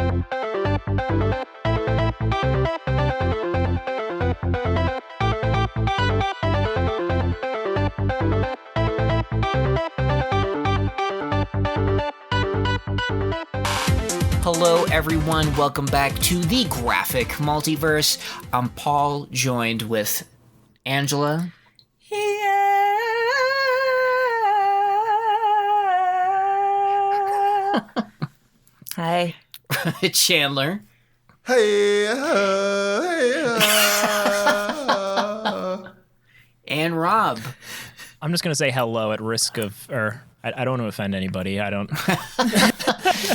Hello, everyone. Welcome back to the Graphic Multiverse. I'm Paul, joined with Angela. Hi. Chandler. And Rob. I'm just going to say hello at risk of, I don't want to offend anybody. I don't.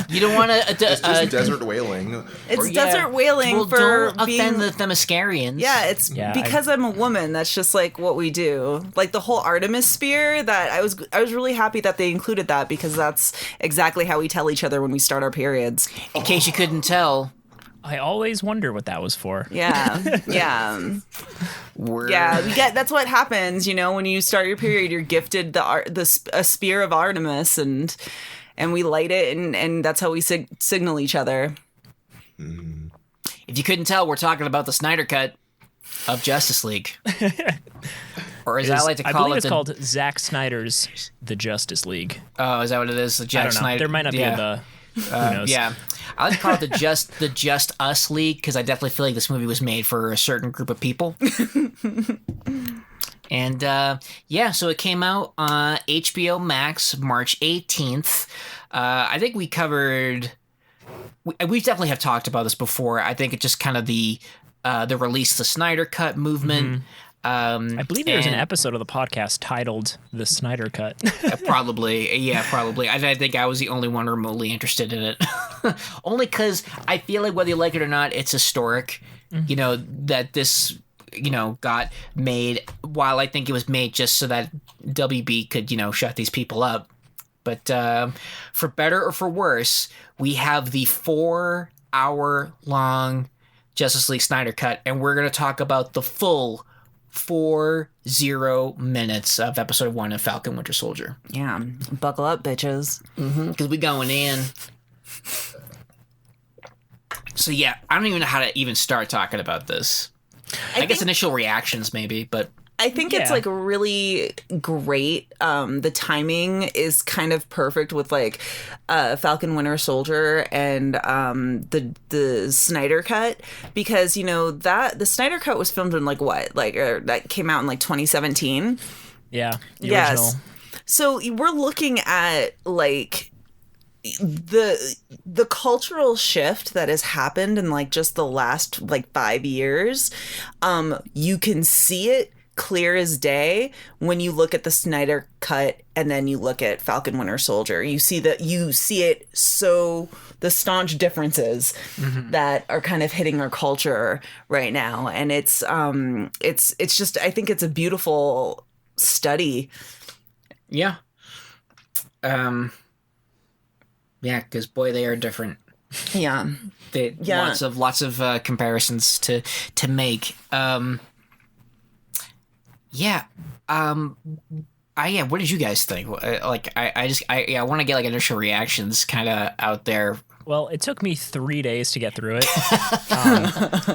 You don't want to... It's just desert whaling. It's desert whaling for don't being... offend the Themyscirians. Yeah, it's because I'm a woman. That's just like what we do. Like the whole Artemis spear, that I was really happy that they included that, because that's exactly how we tell each other when we start our periods. In case you couldn't tell. I always wonder what that was for. Yeah. Yeah, that's what happens, when you start your period. You're gifted a spear of Artemis, and we light it, and that's how we signal each other. If you couldn't tell, we're talking about the Snyder Cut of Justice League. Or as I like to call it... I believe it's called Zack Snyder's The Justice League. Oh, is that what it is? The Jack Snyder... There might not be the... Who knows? Yeah. I like to call it the Just Us League, because I definitely feel like this movie was made for a certain group of people. And, so it came out on HBO Max March 18th. I think we covered... We definitely have talked about this before. I think it's just kind of the release, the Snyder Cut movement. I believe there's an episode of the podcast titled The Snyder Cut. Probably. I think I was the only one remotely interested in it. Only because I feel like whether you like it or not, it's historic, that this... got made, while I think it was made just so that WB could, shut these people up. But for better or for worse, we have the 4-hour-long Justice League Snyder Cut, and we're going to talk about the full 40 minutes of episode 1 of Falcon Winter Soldier. Yeah, buckle up, bitches. Because we going in. So yeah, I don't even know how to even start talking about this. I guess initial reactions maybe, but... I think it's like really great. The timing is kind of perfect with like Falcon Winter Soldier and the Snyder Cut, because that the Snyder Cut was filmed in that came out in 2017. Yeah, the original. So we're looking at the cultural shift that has happened in just the last 5 years. You can see it clear as day when you look at the Snyder Cut and then you look at Falcon Winter Soldier. You see it, so the staunch differences that are kind of hitting our culture right now, and it's just, I think it's a beautiful study. Yeah. Because boy, they are different. Yeah. Lots of comparisons to make. What did you guys think? I want to get initial reactions kind of out there. Well, it took me 3 days to get through it.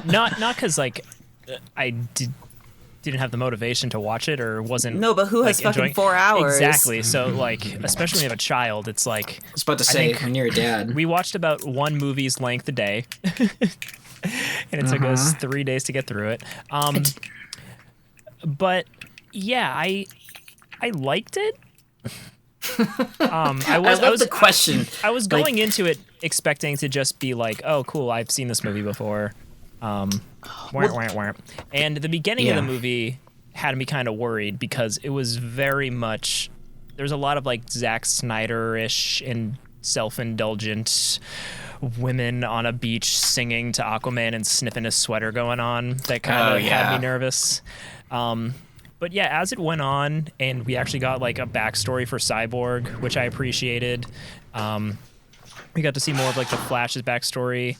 Not because I didn't have the motivation to watch it or wasn't. No, but who has fucking 4 hours? Exactly. So especially when you have a child, it's like... I was about to say, when you're a dad. We watched about one movie's length a day. And it took us 3 days to get through it. But yeah, I liked it. I love the question. I was going into it expecting to just be like, oh, cool, I've seen this movie before. And the beginning of the movie had me kind of worried, because it was very much... There's a lot of Zack Snyder-ish and self-indulgent women on a beach singing to Aquaman and sniffing his sweater going on that kind of had me nervous. But yeah, as it went on and we actually got a backstory for Cyborg, which I appreciated. We got to see more of the Flash's backstory.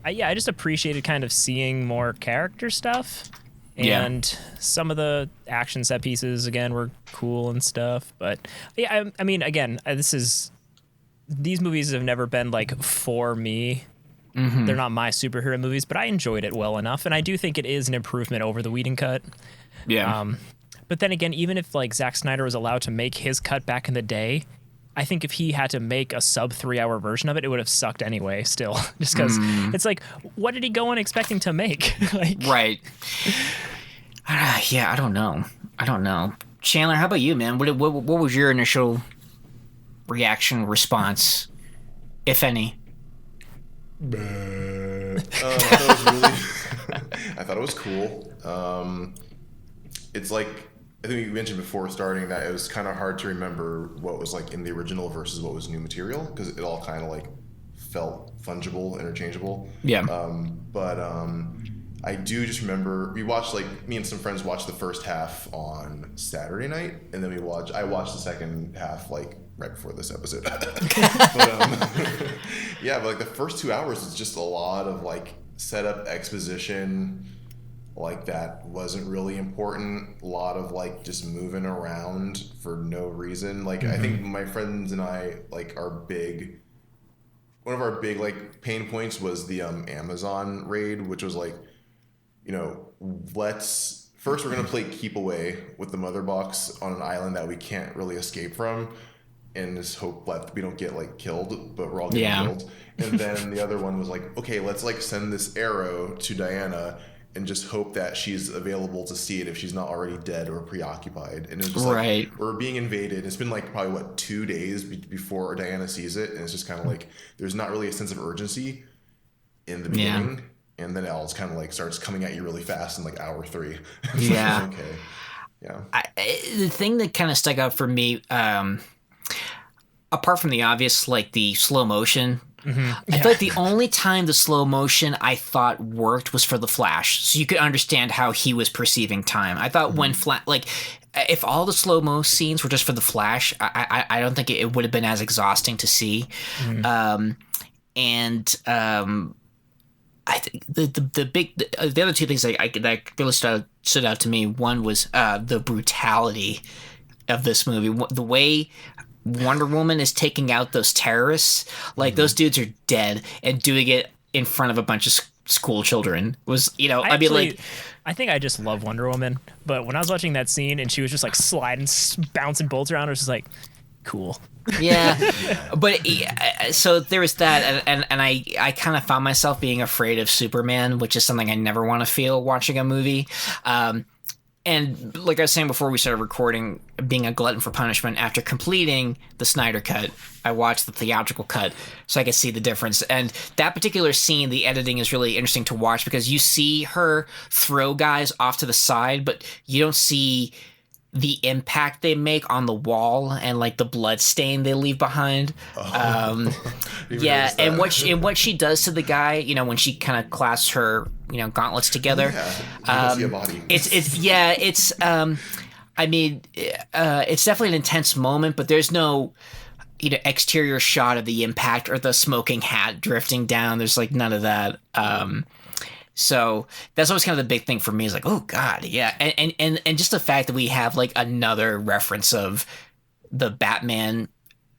I just appreciated kind of seeing more character stuff. And some of the action set pieces, again, were cool and stuff. But yeah, I mean, again, this is these movies have never been like for me. They're not my superhero movies, but I enjoyed it well enough, and I do think it is an improvement over the Whedon cut. Yeah. But then again, even if like Zack Snyder was allowed to make his cut back in the day, I think if he had to make a sub 3-hour version of it, it would have sucked anyway. Still, just because it's like, what did he go in expecting to make? Like, right. Yeah, I don't know. Chandler, how about you, man? What was your initial reaction, response, if any? I thought it was cool. It's like, I think you mentioned before starting that it was kind of hard to remember what was like in the original versus what was new material, because it all kind of like felt fungible, interchangeable. Yeah. But I do just remember we watched, like, me and some friends watched the first half on Saturday night, and then I watched the second half like right before this episode. Yeah, but like the first 2 hours is just a lot of like setup exposition, like that wasn't really important. A lot of like just moving around for no reason. Like I think my friends and I, like, one of our big like pain points was the Amazon raid, which was like, you know, first we're gonna play keep away with the mother box on an island that we can't really escape from, and just hope that we don't get like killed, but we're all getting killed. And then the other one was like, okay, let's like send this arrow to Diana and just hope that she's available to see it if she's not already dead or preoccupied. And it was just like, we're being invaded. It's been like probably 2 days before Diana sees it, and it's just kind of like there's not really a sense of urgency in the beginning. And then it all kind of like starts coming at you really fast in like hour 3. Yeah. Like, okay. Yeah. The thing that kind of stuck out for me, apart from the obvious, like the slow motion, I feel like the only time the slow motion I thought worked was for the Flash, so you could understand how he was perceiving time. I thought when if all the slow-mo scenes were just for the Flash, I don't think it would have been as exhausting to see. I think the other two things that really stood out to me. One was the brutality of this movie. The way Wonder Woman is taking out those terrorists, like those dudes are dead, and doing it in front of a bunch of school children was, you know, I think I just love Wonder Woman, but when I was watching that scene and she was just like sliding, bouncing bolts around, I was just like, cool. Yeah, but so there was that, and I kind of found myself being afraid of Superman, which is something I never want to feel watching a movie. And like I was saying before we started recording, being a glutton for punishment, after completing the Snyder Cut, I watched the theatrical cut so I could see the difference. And that particular scene, the editing is really interesting to watch because you see her throw guys off to the side, but you don't see the impact they make on the wall and like the blood stain they leave behind. Yeah, and what she does to the guy, you know, when she kind of clasps her, you know, gauntlets together. See a body. It's definitely an intense moment, but there's no, you know, exterior shot of the impact or the smoking hat drifting down. There's like none of that. So that's always kind of the big thing for me is like, oh God, yeah. And just the fact that we have like another reference of the Batman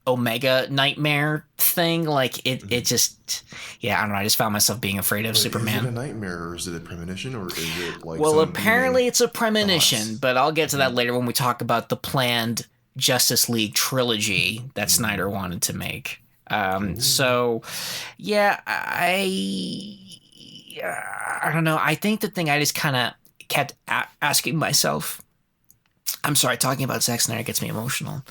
Omega nightmare thing, like it just, yeah, I don't know. I just found myself being afraid of Superman. Is it a nightmare or is it a premonition or is it like? Well, apparently it's a premonition, but I'll get to that later when we talk about the planned Justice League trilogy that Snyder wanted to make. So yeah, I don't know. I think the thing I just kind of kept asking myself, I'm sorry, talking about Zack Snyder gets me emotional.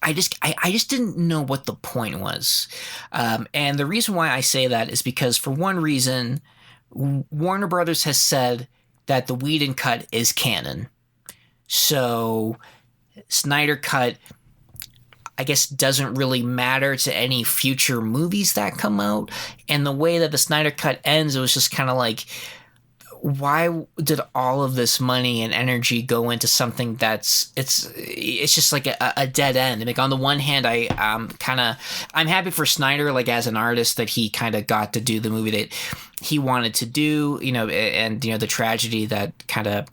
I just didn't know what the point was. And the reason why I say that is because for one reason, Warner Brothers has said that the Whedon cut is canon. So Snyder Cut, I guess, doesn't really matter to any future movies that come out. And the way that the Snyder Cut ends, it was just kind of like, why did all of this money and energy go into something that's it's just like a dead end? Like on the one hand, I'm happy for Snyder, like as an artist, that he kind of got to do the movie that he wanted to do, you know, and you know the tragedy that kind of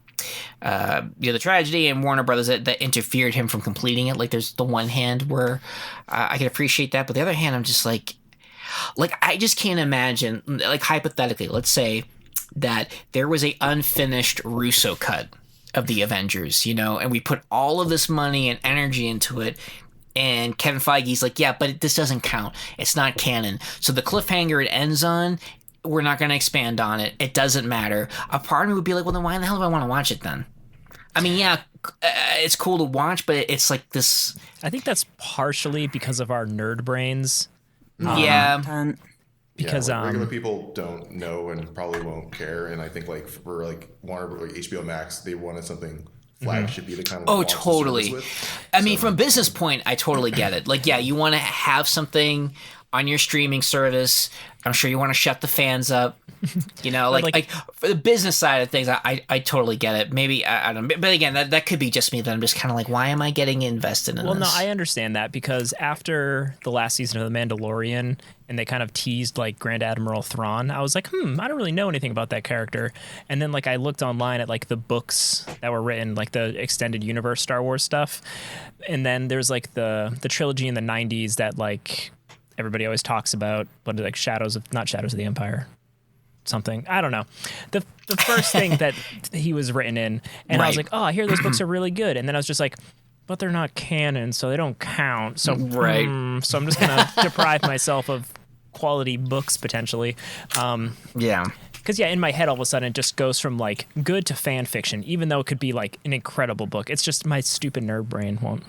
the tragedy and Warner Brothers that interfered him from completing it. Like, there's the one hand where I can appreciate that, but the other hand, I'm just like I just can't imagine, like, hypothetically, let's say that there was a unfinished Russo cut of the Avengers, and we put all of this money and energy into it, and Kevin Feige's like, yeah, but this doesn't count. It's not canon. So the cliffhanger it ends on, we're not going to expand on it. It doesn't matter. A part of me would be like, well, then why in the hell do I want to watch it then? I mean, yeah, it's cool to watch, but it's like this. I think that's partially because of our nerd brains. Yeah. Because regular people don't know and probably won't care, and I think like for like Warner, like HBO Max, they wanted something flagshipy to kind of launch the totally. service with. I mean, from a business point, I totally get it. Like, yeah, you want to have something on your streaming service. I'm sure you want to shut the fans up. Like for the business side of things, I totally get it. Maybe I don't know, but again, that could be just me. That I'm just kind of like, why am I getting invested in this? Well, no, I understand that because after the last season of The Mandalorian, and they kind of teased like Grand Admiral Thrawn, I was like, I don't really know anything about that character. And then like I looked online at like the books that were written, like the extended universe Star Wars stuff, and then there's like the trilogy in the '90s that like everybody always talks about, but like not Shadows of the Empire. Something, I don't know, the first thing that he was written in, and I was like, oh, I hear those books are really good, and then I was just like, but they're not canon, so they don't count. So so I'm just gonna deprive myself of quality books potentially. Because in my head all of a sudden it just goes from like good to fan fiction, even though it could be like an incredible book. It's just my stupid nerd brain won't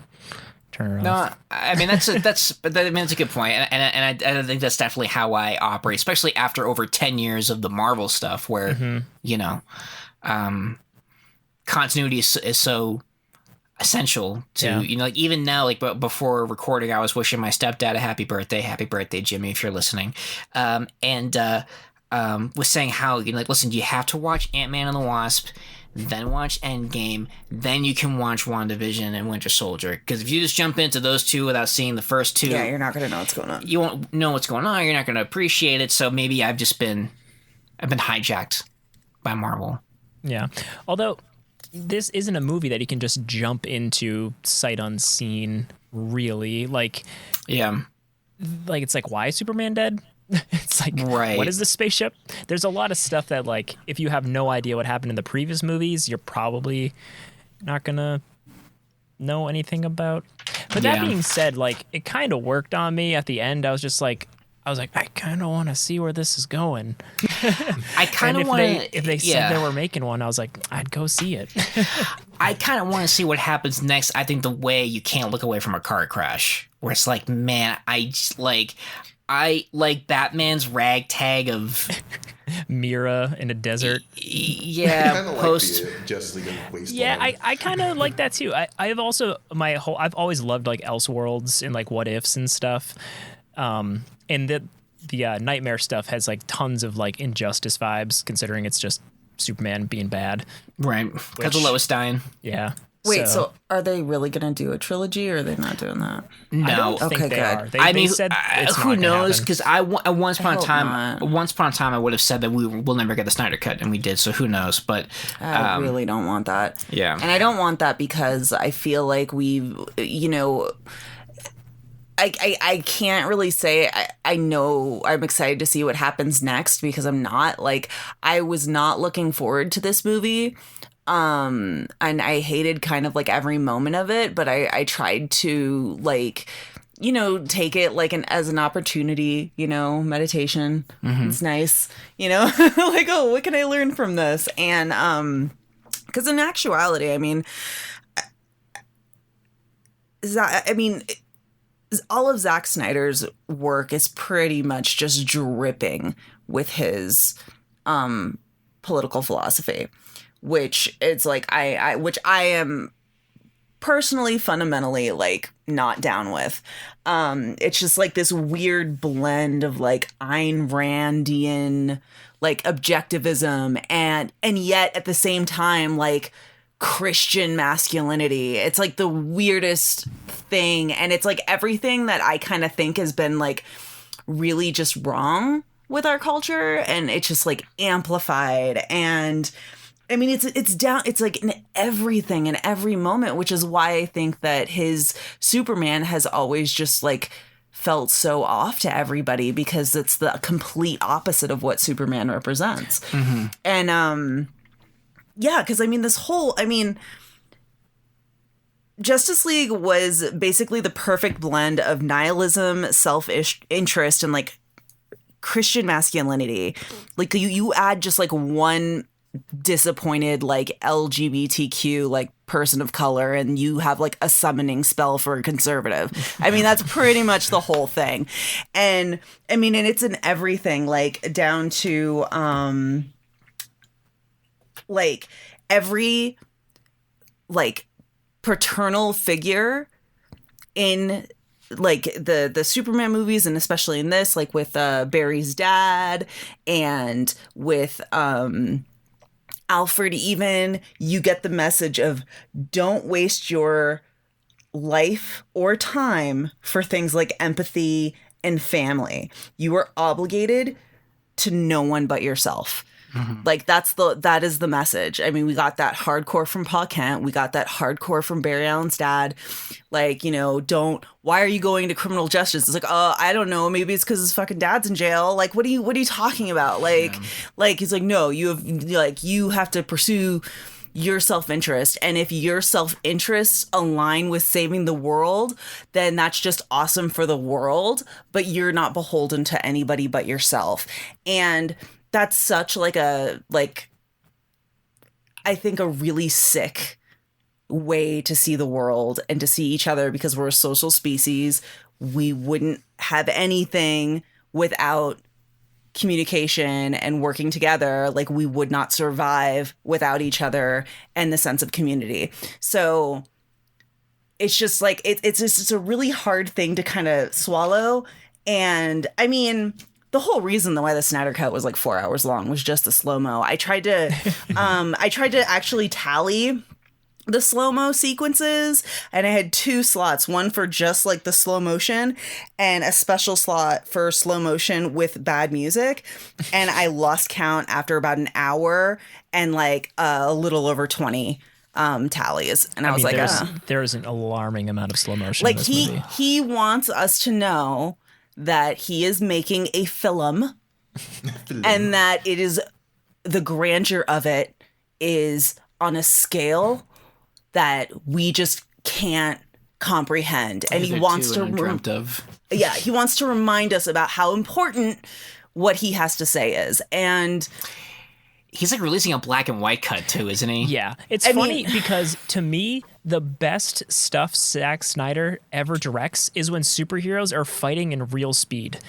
turn it off. No, I mean that's a good point, and I think that's definitely how I operate, especially after over 10 years of the Marvel stuff, where continuity is so essential to like even now, like before recording, I was wishing my stepdad a happy birthday, Jimmy, if you're listening, and was saying how like, listen, you have to watch Ant-Man and the Wasp, then watch Endgame, then you can watch WandaVision and Winter Soldier. Because if you just jump into those two without seeing the first two, you're not going to know what's going on. You won't know what's going on. You're not going to appreciate it. So maybe I've been hijacked by Marvel. Yeah. Although this isn't a movie that you can just jump into sight unseen, really. Like, it's like, why is Superman dead? It's like, what is this spaceship? There's a lot of stuff that, like, if you have no idea what happened in the previous movies, you're probably not gonna know anything about. But that being said, like, it kind of worked on me at the end. I was like, I kind of want to see where this is going. I kind of want to. If they said they were making one, I was like, I'd go see it. I kind of want to see what happens next. I think the way you can't look away from a car crash, where it's like, man, I like Batman's ragtag of Mira in a desert. Yeah, post like Justice League Wasteland. Yeah, I kind of like that too. I've also I've always loved like Elseworlds and like What Ifs and stuff. And the Nightmare stuff has like tons of like Injustice vibes, considering it's just Superman being bad. Right, because of Lois dying. Yeah. Wait, so are they really going to do a trilogy, or are they not doing that? No, I don't think they are. They said it's who knows? Because once upon a time, I would have said that we'll never get the Snyder Cut, and we did. So who knows? But I really don't want that. Yeah, and I don't want that because I feel like I can't really say I know I'm excited to see what happens next, because I'm not. Like, I was not looking forward to this movie. And I hated kind of like every moment of it, but I tried to like, take it like as an opportunity, meditation. Mm-hmm. It's nice, like, oh, what can I learn from this? And, cause in actuality, I mean, all of Zack Snyder's work is pretty much just dripping with his, political philosophy. Which it's like which I am personally fundamentally like not down with. It's just like this weird blend of like Ayn Randian like objectivism and yet at the same time like Christian masculinity. It's like the weirdest thing, and it's like everything that I kind of think has been like really just wrong with our culture, and it's just like amplified. And I mean, it's down. It's like in everything, in every moment, which is why I think that his Superman has always just like felt so off to everybody, because it's the complete opposite of what Superman represents. And yeah, because I mean, Justice League was basically the perfect blend of nihilism, self-interest, and like Christian masculinity. Like you add just like one disappointed like LGBTQ like person of color and you have like a summoning spell for a conservative. I mean, that's pretty much the whole thing. And I mean, and it's in everything, like down to like every like paternal figure in like the Superman movies, and especially in this, like with Barry's dad and with Alfred, even, you get the message of don't waste your life or time for things like empathy and family. You are obligated to no one but yourself. Like that is the message. I mean, we got that hardcore from Pa Kent. We got that hardcore from Barry Allen's dad. Like, you know, why are you going to criminal justice? It's like, I don't know. Maybe it's because his fucking dad's in jail. Like, what are you talking about? Like, like he's like, no, you have to pursue your self-interest. And if your self-interests align with saving the world, then that's just awesome for the world, but you're not beholden to anybody but yourself. And that's such like I think a really sick way to see the world and to see each other, because we're a social species. We wouldn't have anything without communication and working together. Like, we would not survive without each other and the sense of community. So it's just like, it's a really hard thing to kind of swallow. And I mean, the whole reason why the Snyder Cut was like 4 hours long was just the slow-mo. I tried to actually tally the slow-mo sequences, and I had 2 slots, one for just like the slow motion and a special slot for slow motion with bad music. And I lost count after about an hour and like a little over 20 tallies. And I was like, there's an alarming amount of slow motion. Like, in this movie. he wants us to know that he is making a film and that it is, the grandeur of it is on a scale that we just can't comprehend. And he wants to he wants to remind us about how important what he has to say is. And he's like releasing a black and white cut too, isn't he? Yeah. It's funny because to me, the best stuff Zack Snyder ever directs is when superheroes are fighting in real speed.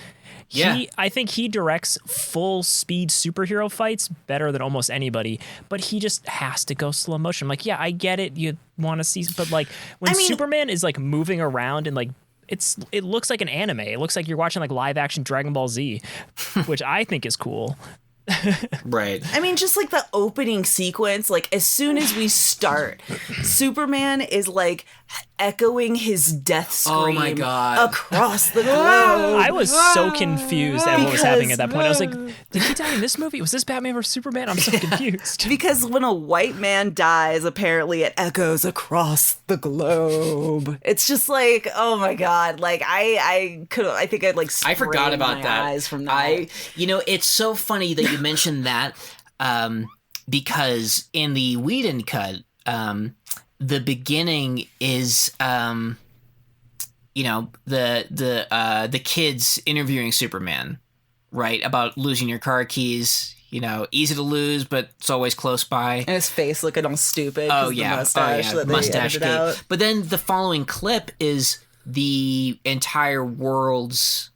Yeah. I think he directs full speed superhero fights better than almost anybody, but he just has to go slow motion. I'm like, yeah, I get it. You want to see, but like when Superman is like moving around and like, it looks like an anime. It looks like you're watching like live action Dragon Ball Z, which I think is cool. Right. I mean, just like the opening sequence, like as soon as we start, Superman is like echoing his death scream oh my God. across the globe. I was so confused at what was happening at that point. I was like, did he die in this movie? Was this Batman vs Superman? I'm so confused. Because when a white man dies, apparently it echoes across the globe. It's just like, oh my God. Like I think I'd like I forgot about my that. eyes from that. It's so funny that you mentioned that because in the Whedon cut, the beginning is the kids interviewing Superman, right? About losing your car keys, easy to lose, but it's always close by. And his face looking all stupid. Oh yeah, mustache mustache gate. But then the following clip is the entire world's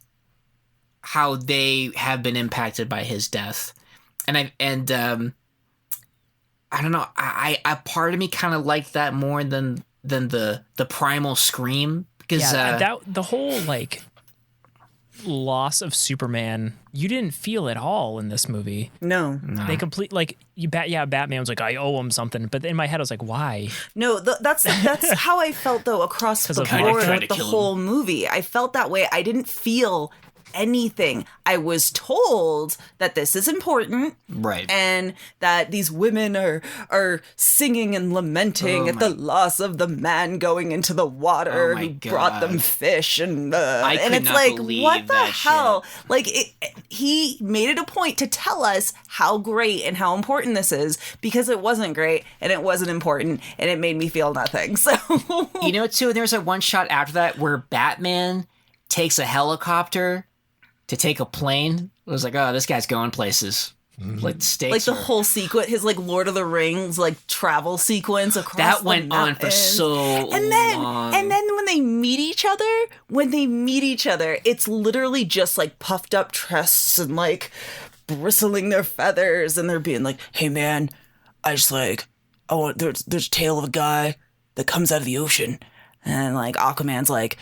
how they have been impacted by his death, and I don't know. I part of me kind of liked that more than the primal scream, because the whole like loss of Superman you didn't feel at all in this movie. No. They Batman was like, I owe him something, but in my head I was like, why? No, that's how I felt though across the board with the whole movie. I felt that way. I didn't feel anything. I was told that this is important, Right. and that these women are singing and lamenting at the loss of the man going into the water who brought them fish, and it's like, what the hell? Shit. Like, he made it a point to tell us how great and how important this is, because it wasn't great and it wasn't important, and it made me feel nothing. So you know, too, there's a one shot after that where Batman takes a helicopter to take a plane. It was like, oh, this guy's going places. Like the stakes, like the whole sequence, his like Lord of the Rings like travel sequence across that the went on for mountains. so and then, long. And then when they meet each other, it's literally just like puffed up chests and like bristling their feathers, and they're being like, "Hey man, there's a tale of a guy that comes out of the ocean," and like Aquaman's like,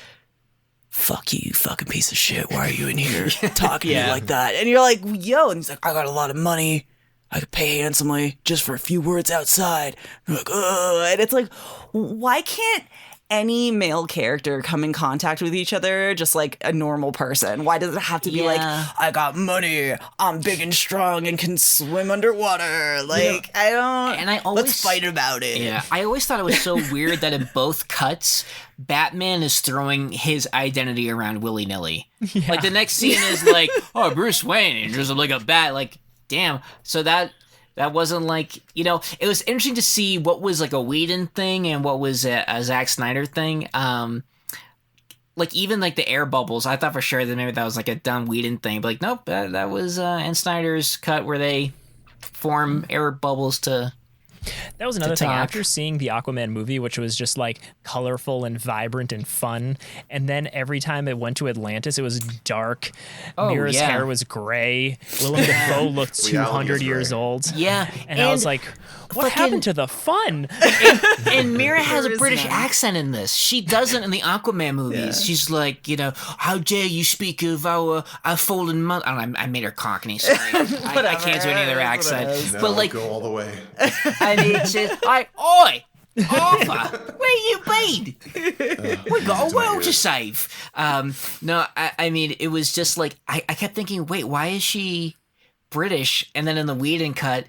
"Fuck you, fucking piece of shit. Why are you in here talking to me like that?" And you're like, yo, and he's like, "I got a lot of money. I could pay handsomely just for a few words outside." And you're like, ugh. And it's like, why can't any male character come in contact with each other just like a normal person? Why does it have to be like, "I got money, I'm big and strong and can swim underwater"? Like, I don't. And let's fight about it. Yeah, I always thought it was so weird that in both cuts, Batman is throwing his identity around willy-nilly. Yeah. Like, the next scene is like, oh, Bruce Wayne, and just like a bat. Like, damn. So that wasn't like, you know, it was interesting to see what was like a Whedon thing and what was a Zack Snyder thing. Like, even like the air bubbles, I thought for sure that maybe that was like a dumb Whedon thing. But like, nope, that was in Snyder's cut where they form air bubbles to... That was another thing. After seeing the Aquaman movie, which was just like colorful and vibrant and fun, and then every time it went to Atlantis, it was dark. Mira's hair was gray. Willem Dafoe looked 200 years old. Yeah. And I was like, what happened to the fun? And Mira has a British accent in this. She doesn't in the Aquaman movies. Yeah. She's like, you know, "How dare you speak of our fallen mother." I made her Cockney, sorry. I can't do any other accent. No, but like, go all the way. And it says, "Oi, Arthur, where you been? We got a world to save." No, I mean, it was just like, I kept thinking, wait, why is she British? And then in the Whedon cut,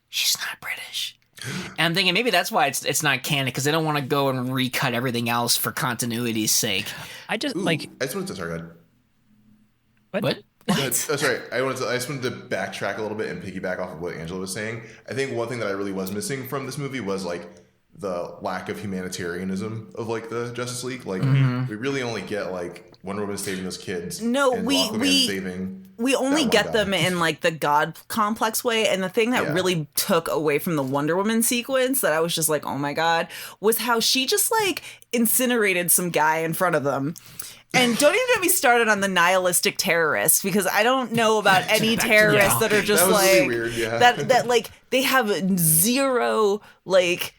she's not British. And I'm thinking maybe that's why it's not canon, because they don't want to go and recut everything else for continuity's sake. I just wanted to start. What? Sorry. I just wanted to backtrack a little bit and piggyback off of what Angela was saying. I think one thing that I really was missing from this movie was like the lack of humanitarianism of like the Justice League. Like, we really only get like Wonder Woman saving those kids. No, and we only get them in like the God complex way. And the thing that really took away from the Wonder Woman sequence that I was just like, oh my God, was how she just like incinerated some guy in front of them. And don't even get me started on the nihilistic terrorists, because I don't know about any terrorists that are just like really weird, that like they have zero like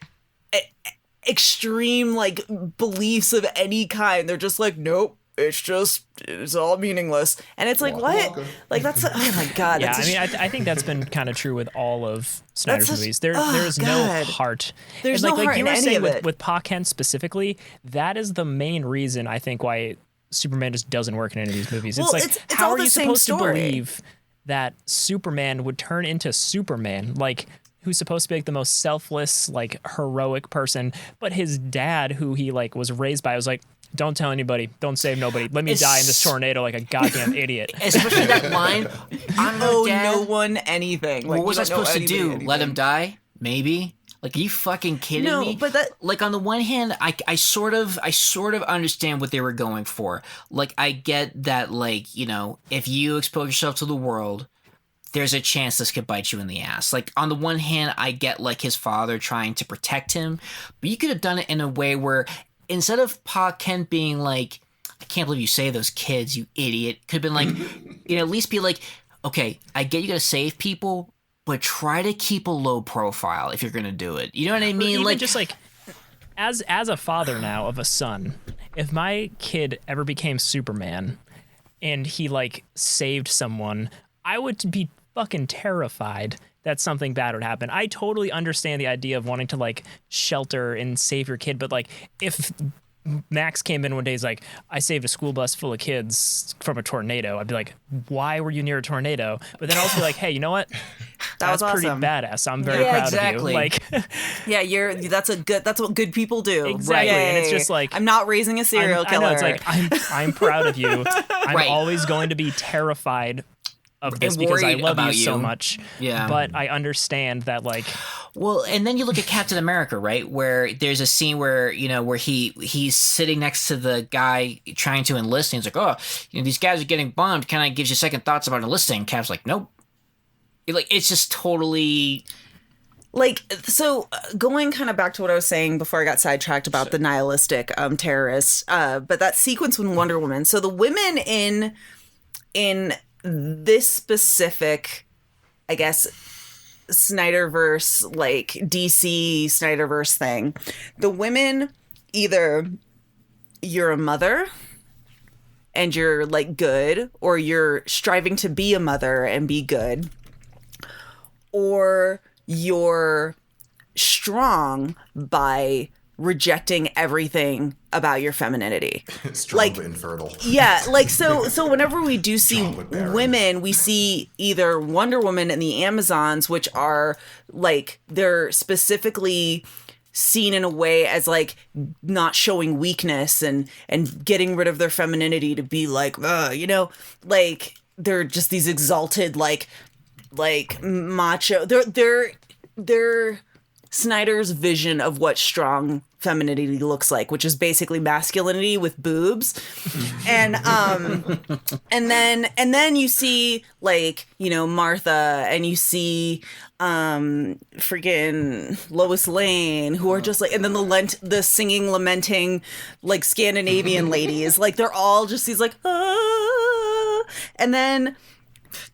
extreme like beliefs of any kind. They're just like, nope, it's all meaningless. And it's like, what? Like, that's oh my God. Yeah, I think that's been kind of true with all of Snyder's movies. There is no heart. There's no heart in any of it. With Pa Kent specifically, that is the main reason I think why Superman just doesn't work in any of these movies. Well, it's like, it's how all are the you same supposed story. to believe that Superman would turn into Superman, like, who's supposed to be like the most selfless, like, heroic person, but his dad, who he like was raised by, was like, "Don't tell anybody, don't save nobody, let me die in this tornado like a goddamn idiot." Especially that line, "I know no one anything." Like, what was I supposed to do? Let him die? Maybe. Like, are you fucking kidding me? But that, like, on the one hand, I sort of understand what they were going for. Like, I get that, like, you know, if you expose yourself to the world, there's a chance this could bite you in the ass. Like, on the one hand, I get, like, his father trying to protect him, but you could have done it in a way where instead of Pa Kent being like, "I can't believe you saved those kids, you idiot," could have been like, you know, at least be like, "Okay, I get you gotta save people, but try to keep a low profile if you're gonna do it." You know what I mean? Even like, just like, as a father now of a son, if my kid ever became Superman and he like saved someone, I would be fucking terrified that something bad would happen. I totally understand the idea of wanting to like shelter and save your kid, but like, if Max came in one day, he's like, I saved a school bus full of kids from a tornado, I'd be like, why were you near a tornado? But then also be like, hey, you know what? That was pretty awesome. badass. I'm very proud exactly. of you. Like, Yeah, that's what good people do. Exactly, and it's Yay. just like, I'm not raising a serial killer. I know, it's like, I'm proud of you. I'm Right. always going to be terrified of this And because I worried love you about so you. much. Yeah. But I understand that, like, Well, and then you look at Captain America, right? Where there's a scene where, where he's sitting next to the guy trying to enlist, and he's like, oh, these guys are getting bombed. Kind of gives you second thoughts about enlisting. Cap's like, nope. It's just totally... Like, so going kind of back to what I was saying before I got sidetracked about the nihilistic terrorists, but that sequence with Wonder Woman. So the women in this specific, I guess, Snyderverse, like DC Snyderverse thing, the women, either you're a mother and you're like good, or you're striving to be a mother and be good, or you're strong by rejecting everything about your femininity. Strong Like, but infertile. Yeah, like so whenever we do see Strong but barren. women, we see either Wonder Woman and the Amazons, which are like, they're specifically seen in a way as like not showing weakness and getting rid of their femininity to be like, like they're just these exalted like macho. They're Snyder's vision of what strong femininity looks like, which is basically masculinity with boobs. And then you see like, Martha, and you see freaking Lois Lane, who are just like, and then the singing, lamenting, like Scandinavian ladies, like they're all just these like, ah. And then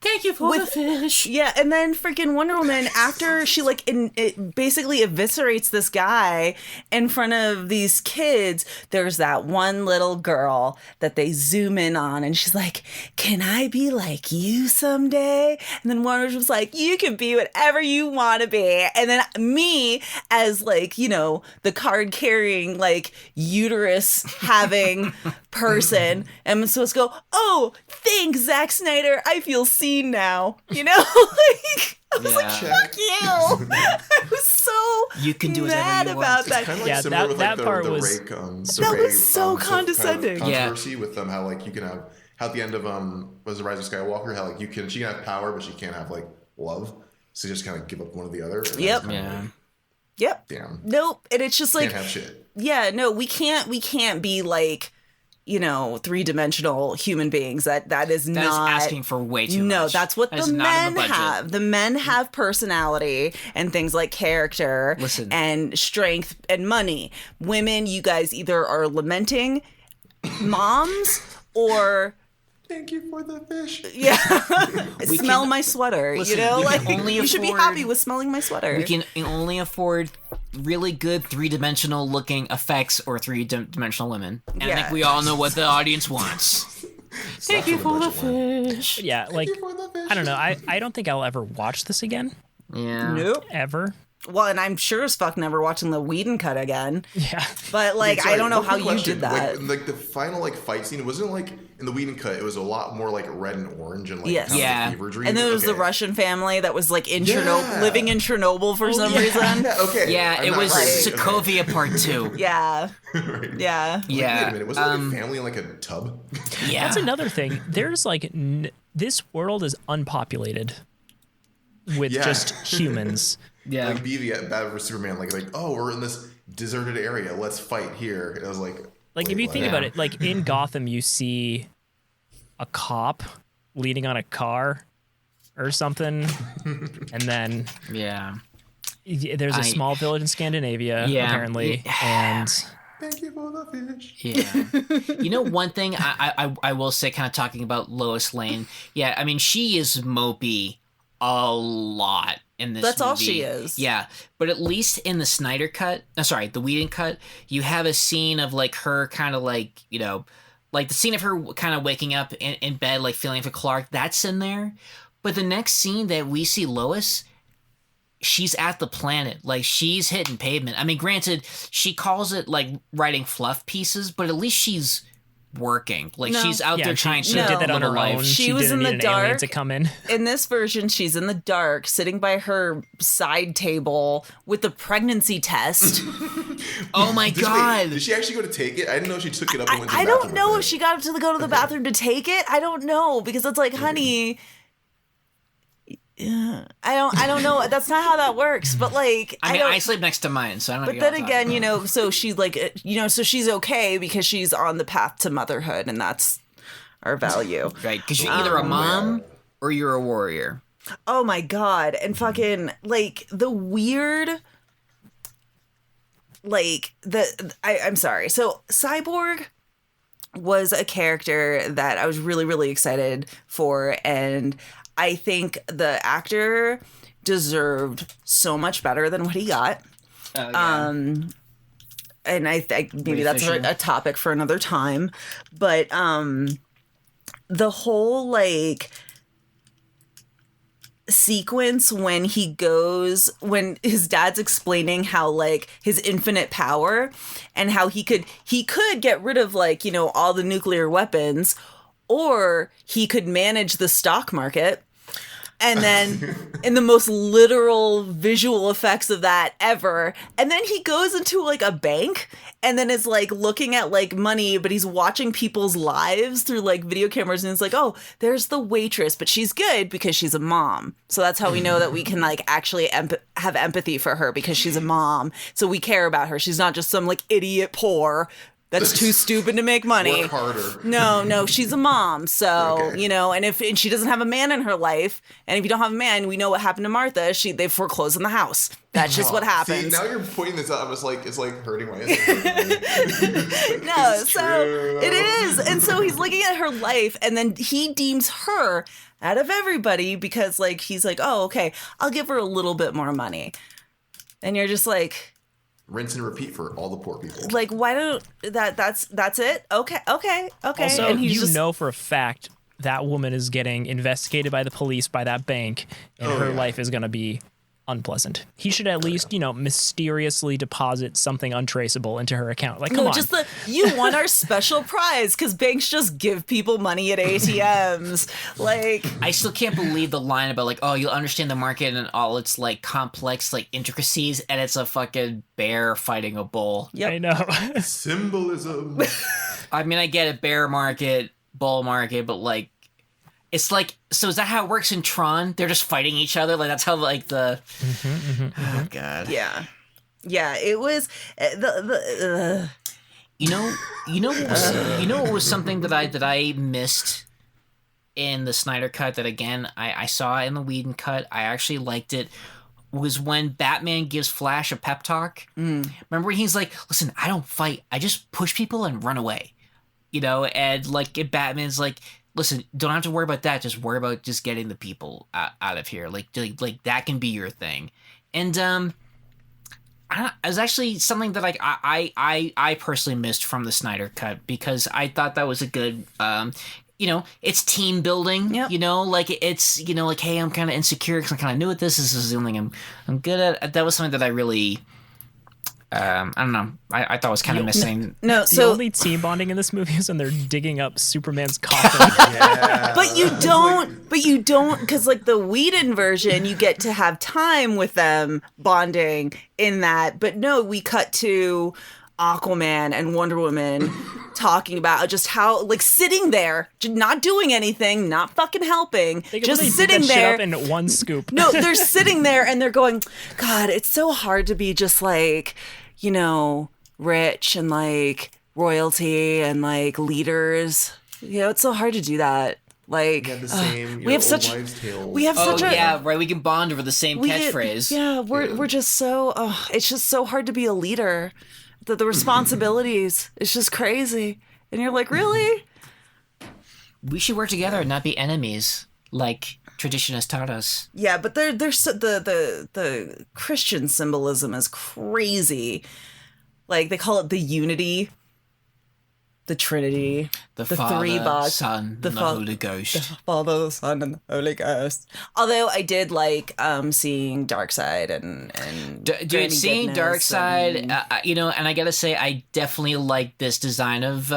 Thank you for the fish. yeah, and then freaking Wonder Woman, after she like it basically eviscerates this guy in front of these kids, there's that one little girl that they zoom in on, and she's like, "Can I be like you someday?" And then Wonder Woman's like, "You can be whatever you want to be." And then me, as like, the card carrying, like uterus having person, am supposed to go, "Oh, thanks, Zack Snyder. I feel seen now." Like, I was like, Yeah. fuck you. I was so You can do whatever mad you want. about It's that. Kind of like Yeah, similar with like that part the was- Ray, That was so condescending. Kind of Yeah. controversy with them, how like you can have, how at the end of was the Rise of Skywalker, how like she can have power, but she can't have like love. So you just kind of give up one or the other. And Yep. that's kinda Yeah. like, Yep. damn. Nope. And it's just like, Can't have shit. yeah, no, we can't be like, three-dimensional human beings. That is That is not asking for way too much. No, that's what That is the not in men budget. have. The men have personality and things like character Listen. and strength and money. Women, you guys either are lamenting moms or Thank you for the fish. smell my sweater. Listen, we like can only you should be afford- happy with smelling my sweater. We can only afford really good three-dimensional looking effects or three-dimensional women. And I Yeah. think we all know what the audience wants. Thank you for the fish. yeah, like, I don't know. I don't think I'll ever watch this again. Yeah. Nope. Ever. Well, and I'm sure as fuck never watching the Whedon cut again. Yeah. But like, Sorry, I don't know one how quick you question. did that. Like the final like fight scene wasn't like in the Whedon cut. It was a lot more like red and orange and like Yes. kind of Yeah. a fever dream. And then there was the Okay. Russian family that was like in Yeah. Chernobyl, living in Chernobyl for some reason. Yeah, okay. Yeah, I'm it not was crazy. Sokovia Part 2. Yeah. Right. Yeah. Yeah. Wait a minute, was it like a family in like a tub? Yeah. That's another thing. There's like, this world is unpopulated with Yeah. just humans. Yeah. Like be the Batman vs Superman, like oh, we're in this deserted area, let's fight here. And I was like, Like, wait, if you what? think about it, like in Gotham, you see a cop leaning on a car or something, and then Yeah. there's a small village in Scandinavia, Yeah. apparently, Yeah. and Thank you for the fish. Yeah. One thing I will say, kind of talking about Lois Lane. Yeah, I mean, she is mopey a lot in this That's all movie. she is. Yeah, but at least in the Snyder cut, the Whedon cut, you have a scene of like her kind of like, like the scene of her kind of waking up in bed, like feeling for Clark. That's in there. But the next scene that we see Lois, she's at the planet. Like, she's hitting pavement. I mean, granted, she calls it like writing fluff pieces, but at least she's working. Like, No. she's out there trying to She did that on live a her life. own. She was didn't in the need an alien dark. to come in. In this version, she's in the dark, sitting by her side table with the pregnancy test. Oh my god! Did she actually go to take it? I didn't know she took it up and went to the I don't bathroom know with if it. she got to go to the bathroom to take it. I don't know, because it's like, honey, I don't know. That's not how that works. But like, I mean, don't, I sleep next to mine, so I don't know. But then again, you know, so she's like, you know, so she's okay because she's on the path to motherhood, and that's our value. right? Because you're either a mom or you're a warrior. Oh my god. And fucking like the weird, like I'm sorry. So Cyborg was a character that I was really, really excited for, and I think the actor deserved so much better than what he got. Oh, yeah. And I think maybe Ray that's Fisher. a topic for another time. But the whole like sequence when his dad's explaining how like his infinite power and how he could get rid of, like, you know, all the nuclear weapons, or he could manage the stock market. And then in the most literal visual effects of that ever. And then he goes into like a bank and then is like looking at like money, but he's watching people's lives through like video cameras. And it's like, oh, there's the waitress, but she's good because she's a mom. So that's how we know that we can like actually have empathy for her, because she's a mom. So we care about her. She's not just some like idiot poor that's too stupid to make money. Work harder. No, she's a mom. So, Okay. you know, and she doesn't have a man in her life, and if you don't have a man, we know what happened to Martha. They foreclosed on the house. That's just what happens. See, now you're pointing this out. I'm just like, it's like hurting my No, It's so true. it is. And so he's looking at her life, and then he deems her out of everybody because, like, he's like, oh, okay, I'll give her a little bit more money. And you're just like, Rinse and repeat for all the poor people. like, why don't that's it? Okay. Also, and he's you just, know for a fact that woman is getting investigated by the police by that bank, and her life is going to be unpleasant. He should at least, you know, mysteriously deposit something untraceable into her account. Like, come on. just you won our special prize because banks just give people money at ATMs. Like, I still can't believe the line about like, oh, you'll understand the market and all its like complex like intricacies, and it's a fucking bear fighting a bull. yep. I know. Symbolism. I mean, I get it, bear market, bull market, but like, it's like, so is that how it works in Tron? They're just fighting each other? Like, that's how like the... Oh, God. Yeah. It was You know what was something that I missed in the Snyder Cut that, again, I saw in the Whedon cut. I actually liked it. Was when Batman gives Flash a pep talk. Remember when he's like, listen, I don't fight. I just push people and run away. You know, and like Batman's like, listen, don't have to worry about that. Just worry about just getting the people out of here. Like that can be your thing. And it was actually something that like I personally missed from the Snyder Cut, because I thought that was a good you know, it's team building. Yep. You know, like it's, you know, like, hey, I'm kind of insecure because I'm kind of new at this. This is the only thing I'm good at. That was something that I really I don't know. I thought was kind of missing. no. The So, only team bonding in this movie is when they're digging up Superman's coffin. but you don't, because like the Whedon version, you get to have time with them bonding in that. But no, we cut to Aquaman and Wonder Woman talking about just how, like, sitting there, not doing anything, not fucking helping, They could just really beat sitting that shit there. up in one scoop. No, they're sitting there and they're going, God, it's so hard to be just like, you know, rich and like royalty and like leaders. You know, it's so hard to do that. Like, Yeah, the same. we have such Oh such a yeah, right. We can bond over the same catchphrase. Yeah, we're just so it's just so hard to be a leader. The responsibilities, it's just crazy. And you're like, really? We should work together and not be enemies, like tradition has taught us. Yeah, but there's the Christian symbolism is crazy. Like they call it the unity the Trinity, The three Father, box, Son, and the Holy Ghost. Father, the Son, and the Holy Ghost. Although I did like seeing Darkseid and Dude, seeing Goodness Darkseid, and I gotta say, I definitely like this design of.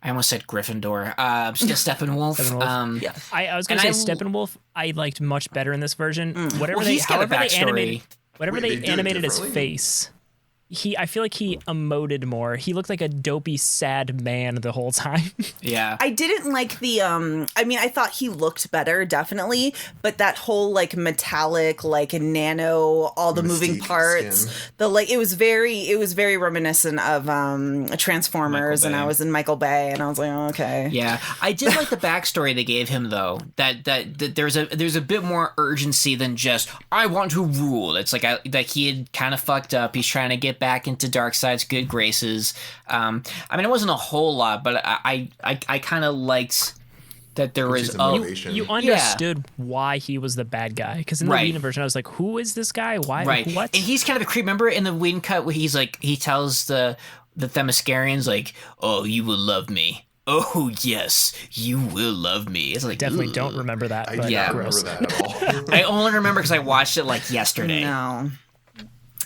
I almost said Gryffindor. Steppenwolf. Steppenwolf. Yeah. I was gonna say Steppenwolf. I liked much better in this version. Whatever Well, he's got a backstory. Whatever Wait, they they do it animated his differently? face. I feel like he emoted more. He looked like a dopey, sad man the whole time. Yeah. I didn't like the I mean, I thought he looked better, definitely, but that whole like metallic, like nano, all the moving Mystique parts, skin. it was very reminiscent of Transformers, and Bay. I was in Michael Bay, and I was like, oh, okay. Yeah, I did like the backstory they gave him though. That there's a bit more urgency than just I want to rule. It's like that he had kind of fucked up. He's trying to get back into Darkseid's good graces. I mean, it wasn't a whole lot, but I kind of liked that there Which was is the motivation. You understood why he was the bad guy, because in the Right. Whedon version, I was like, "Who is this guy? Why? right. What?" And he's kind of a creep. Remember in the Whedon cut where he's like he tells the Themyscirians like, "Oh, you will love me." Oh yes, you will love me. It's like Definitely ugh. don't remember that. I But do yeah, not gross. remember that at all. I only remember because I watched it like yesterday. No.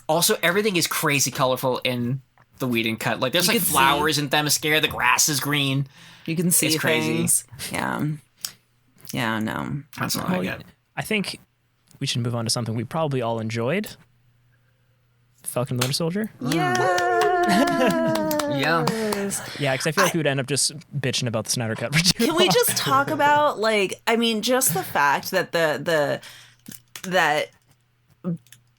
Also, everything is crazy colorful in the Whedon cut. Like, there's You like could flowers in Themyscira. The grass is green. You can see It's crazy. things. Yeah. Yeah, no. That's all Well, I got. I think we should move on to something we probably all enjoyed. Falcon and the Winter Soldier. Yeah. Yeah, because I feel like we would end up just bitching about the Snyder Cut. For too Can we long. just talk about just the fact that that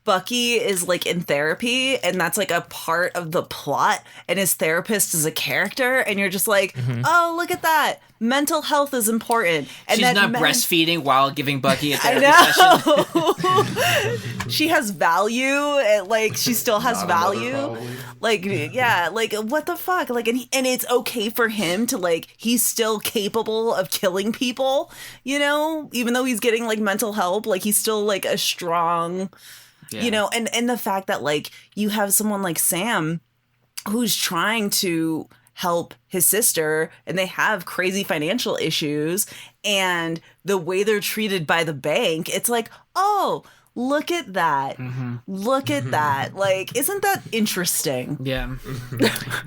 Bucky is like in therapy, and that's like a part of the plot, and his therapist is a character, and you're just like, oh, look at that. Mental health is important. And She's that not breastfeeding while giving Bucky a I therapy session. know. She has value. Like she still has Not a mother, value. probably. Like yeah, like what the fuck? Like and it's okay for him to like he's still capable of killing people, even though he's getting like mental help, like he's still like a strong and the fact that like you have someone like Sam who's trying to help his sister, and they have crazy financial issues, and the way they're treated by the bank, it's like, oh, look at that. Look at that. Like, isn't that interesting? Yeah.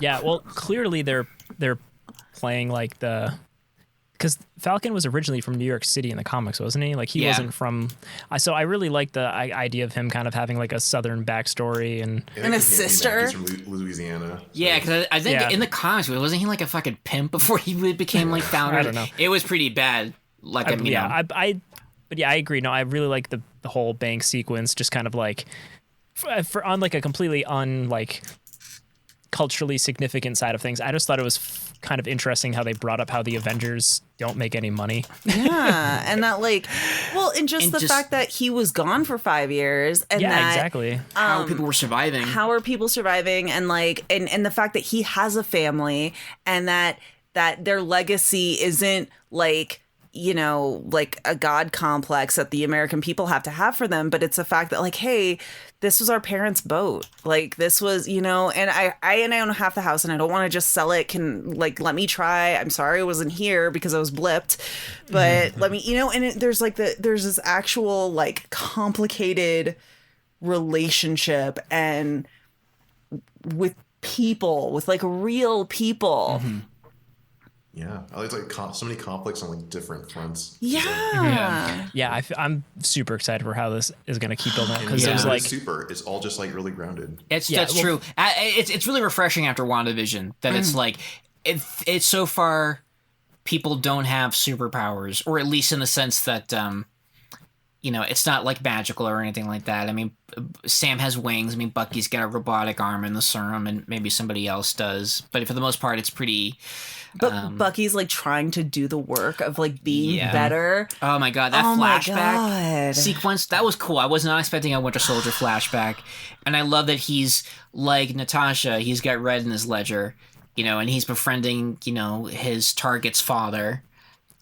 Yeah, well, clearly they're playing like because Falcon was originally from New York City in the comics, wasn't he? Like he Yeah. wasn't from. So I really like the idea of him kind of having like a Southern backstory and. I And think his he- sister? He's from Louisiana. Yeah, because I think Yeah. in the comics, wasn't he like a fucking pimp before he really became like founder? I don't know. It was pretty bad. Like, I mean, But yeah, I agree. No, I really like the whole bank sequence, just kind of like for on like a completely culturally significant side of things. I just thought it was kind of interesting how they brought up how the Avengers don't make any money. Yeah. And that like, well, and just And the just- fact that he was gone for 5 years, and Yeah, that exactly. how people were surviving. how are people surviving, and like and the fact that he has a family, and that their legacy isn't like like a god complex that the American people have to have for them, but it's the fact that like, hey, this was our parents' boat, like this was and I own half the house, and I don't want to just sell it. Can like let me try. I'm sorry I wasn't here because I was blipped, but let me there's like there's this actual like complicated relationship and with people, with like real people. Yeah, I like so many conflicts on like different fronts. Yeah. Yeah, I'm super excited for how this is going to keep building up because Yeah. it was It's like super. It's all just like really grounded. That's Yeah, well- true. It's really refreshing after WandaVision that it's like it's so far people don't have superpowers, or at least in the sense that it's not like magical or anything like that. I mean, Sam has wings. I mean, Bucky's got a robotic arm in the serum, and maybe somebody else does. But for the most part, it's pretty. But Bucky's like trying to do the work of like being Yeah. better. Oh my god, that Oh my flashback God. sequence, that was cool. I was not expecting a Winter Soldier flashback. And I love that he's like Natasha, he's got red in his ledger, and he's befriending, his target's father.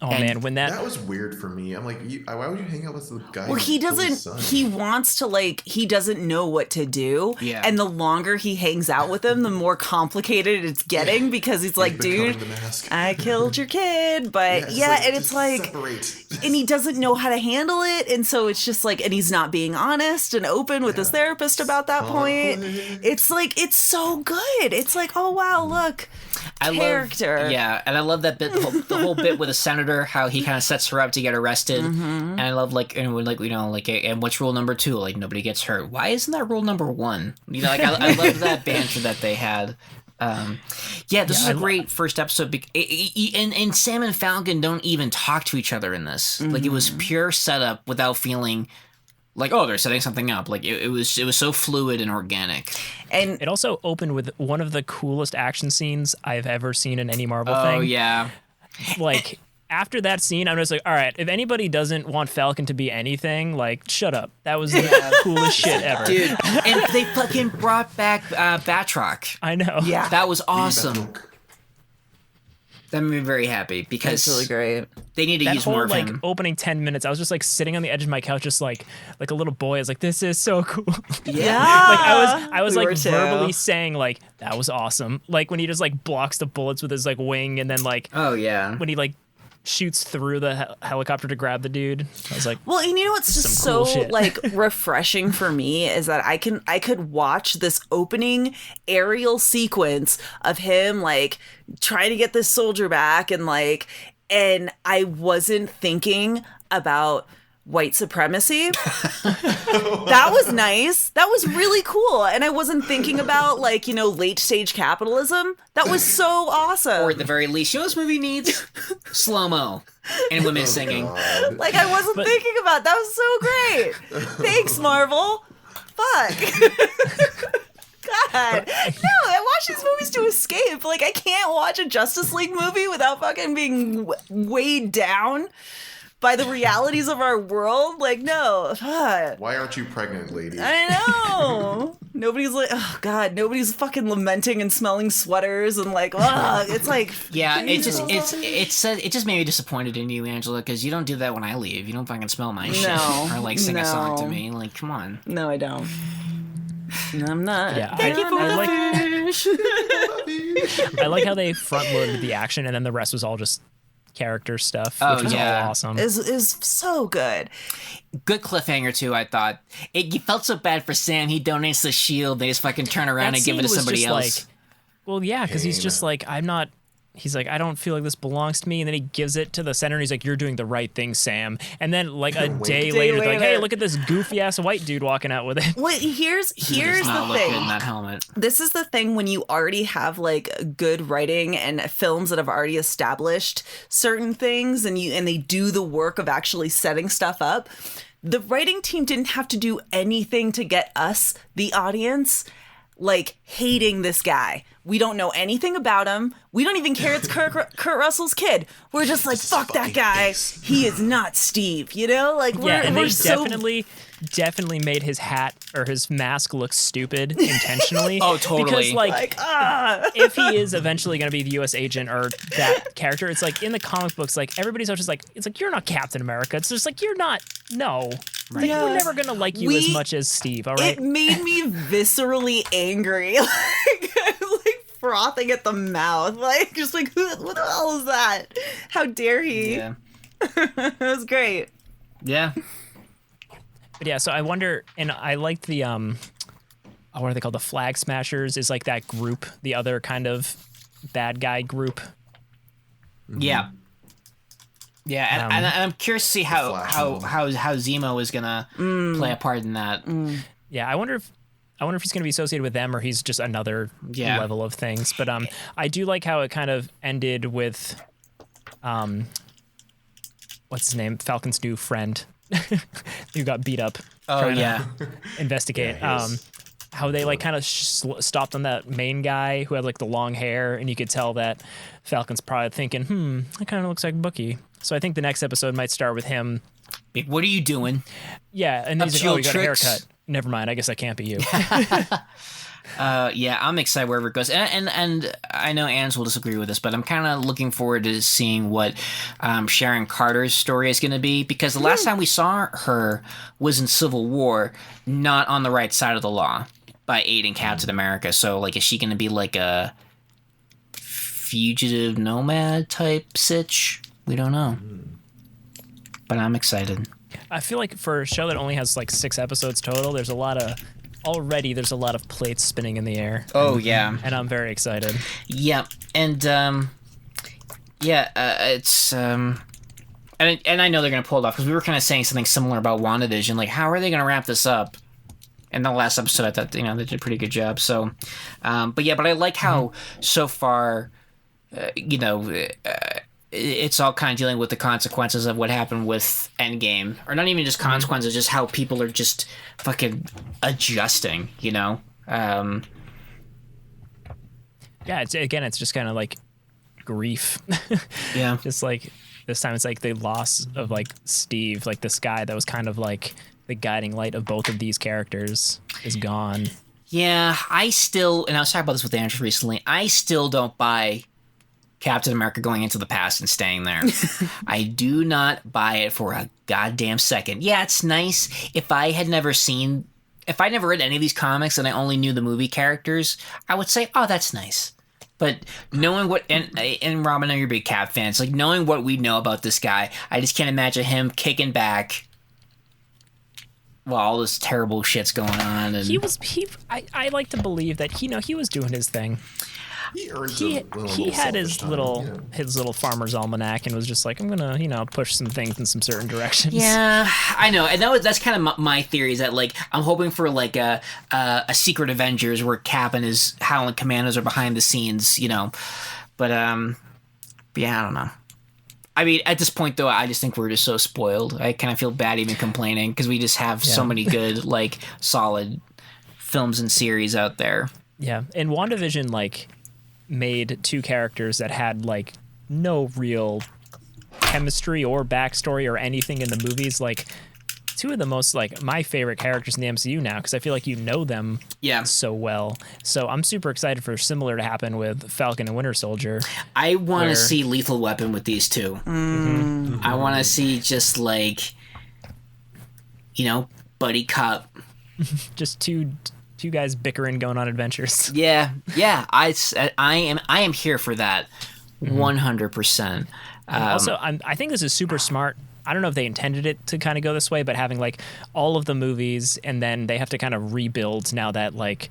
Oh And man, when That was weird for me. I'm like, why would you hang out with the guy? Well, who he killed his doesn't. son? He wants to he doesn't know what to do. Yeah. And the longer he hangs out with him, the more complicated it's getting because he's like, becoming dude, the mask. I killed your kid, but it's yeah, and it's just like, separate. and he doesn't know how to handle it, and so it's just like, and he's not being honest and open with his therapist about that point. It's like, it's so good. It's like, oh wow, look. Character. And I love that bit, the whole bit with the senator, how he kind of sets her up to get arrested. And I love and what's rule number 2? Like, nobody gets hurt. Why isn't that rule number 1? You know, like I love that banter that they had. This is a great first episode. And Sam and Falcon don't even talk to each other in this. Like, it was pure setup without feeling like, oh, they're setting something up. Like, it was so fluid and organic. And it also opened with one of the coolest action scenes I've ever seen in any Marvel thing. Oh, yeah. Like, after that scene, I'm just like, all right, if anybody doesn't want Falcon to be anything, like, shut up. That was the coolest shit ever. Dude, and they fucking brought back Batroc. I know. yeah, That was awesome. That made me very happy because that's really great. they need to That use whole, more of like, him. opening 10 minutes, I was just, like, sitting on the edge of my couch just, like a little boy. I was like, this is so cool. Yeah, Like, I was we like, were too. verbally saying, like, that was awesome. Like, when he just, like, blocks the bullets with his, like, wing, and then, like, Oh, yeah. when he, like, shoots through the helicopter to grab the dude. I was like, Well, and you know what's just some so cool shit. like refreshing for me is that I could watch this opening aerial sequence of him like trying to get this soldier back and I wasn't thinking about white supremacy. That was nice. That was really cool. And I wasn't thinking about late stage capitalism. That was so awesome. Or at the very least, you know what this movie needs? Slow-mo. And women singing. Like, I wasn't thinking about that. Was so great. Thanks, Marvel. Fuck. God. No, I watch these movies to escape. Like, I can't watch a Justice League movie without fucking being weighed down by the realities of our world. Like, no. Fuck. Why aren't you pregnant, lady? I know. Nobody's like, oh God, nobody's fucking lamenting and smelling sweaters and like, ugh. It's like, Yeah, it Jesus. just made me disappointed in you, Angela, because you don't do that when I leave. You don't fucking smell my shit No. or like sing a song to No. me. Like, come on. No, I don't. No, I'm not. yeah, Thank you for I the like, fish. I like how they front loaded the action and then the rest was all just character stuff, Oh, which was yeah. all awesome. is so good. Good cliffhanger too. I thought you felt so bad for Sam. He donates the shield. They just fucking turn around That and give it to scene was somebody just else. Like, well, yeah, because he's just like, he's like, I don't feel like this belongs to me. And then he gives it to the senator. And he's like, you're doing the right thing, Sam. And then like a day later, they're like, hey, look at this goofy ass white dude walking out with it. Well, here's Does the not look good in thing. that helmet. This is the thing when you already have like good writing and films that have already established certain things and they do the work of actually setting stuff up. The writing team didn't have to do anything to get us, the audience, like hating this guy. We don't know anything about him. We don't even care it's Kurt Russell's kid. We're just like, fuck that guy. He is not Steve, you know? Like, Yeah, and we're they so definitely made his hat or his mask look stupid intentionally. Oh, totally. Because if he is eventually going to be the U.S. agent or that character, it's like in the comic books, like everybody's just like, it's like, you're not Captain America. It's just like, you're not, no. Like, Yeah. we're never going to like you as much as Steve, all right? It made me viscerally angry. Like frothing at the mouth. Like, just like, what the hell is that? How dare he? Yeah. It was great. Yeah. But yeah, so I wonder, and I liked the, what are they called? The Flag Smashers is like that group, the other kind of bad guy group. Yeah. Yeah, and I'm curious to see how Zemo is gonna play a part in that. Yeah, I wonder if he's going to be associated with them or he's just another level of things. But I do like how it kind of ended with, what's his name? Falcon's new friend who got beat up. Oh yeah, Investigate. How they like kind of stopped on that main guy who had like the long hair, and you could tell that Falcon's probably thinking, that kind of looks like Bucky. So I think the next episode might start with him. What are you doing? Yeah, and Up he's to like, your you got a tricks? haircut. Never mind, I guess I can't be you. Yeah, I'm excited wherever it goes, and I know Ange will disagree with this, but I'm kind of looking forward to seeing what Sharon Carter's story is going to be, because the last time we saw her was in Civil War, not on the right side of the law, by aiding Captain America. So, like, is she going to be like a fugitive nomad type sitch? We don't know, but I'm excited. I feel like for a show that only has like 6 episodes total, there's a lot of plates spinning in the air. Oh yeah, and I'm very excited. Yeah, and it's and I know they're gonna pull it off, because we were kind of saying something similar about WandaVision. Like, how are they gonna wrap this up? In the last episode, I thought they did a pretty good job. So, but I like how so far, it's all kind of dealing with the consequences of what happened with Endgame, or not even just consequences, just how people are just fucking adjusting. Yeah, it's just kind of like grief. Yeah, just like this time, it's like the loss of like Steve, like this guy that was kind of like the guiding light of both of these characters, is gone. Yeah, and I was talking about this with Andrew recently, I still don't buy Captain America going into the past and staying there. I do not buy it for a goddamn second. Yeah, it's nice. If I never read any of these comics and I only knew the movie characters, I would say, oh, that's nice. But knowing what, and Rob, I know you're big Cap fans, like knowing what we know about this guy, I just can't imagine him kicking back while all this terrible shit's going on. And I like to believe that he was doing his thing. He had his little farmer's almanac and was just like, I'm gonna push some things in some certain directions. Yeah, I know, and that's kind of my theory, is that like I'm hoping for like a Secret Avengers where Cap and his Howling Commandos are behind the scenes, but yeah, I don't know. I mean, at this point though, I just think we're just so spoiled. I kind of feel bad even complaining, because we just have so many good like solid films and series out there. Yeah, and WandaVision like made 2 characters that had like no real chemistry or backstory or anything in the movies, like 2 of the most like my favorite characters in the MCU now, because I feel like them so well. So I'm super excited for similar to happen with Falcon and Winter Soldier. I want to see Lethal Weapon with these 2. Mm-hmm. I want to see just like buddy cop, just two guys bickering, going on adventures. Yeah. I am here for that, 100%. Also, I think this is super smart. I don't know if they intended it to kind of go this way, but having like all of the movies, and then they have to kind of rebuild now that like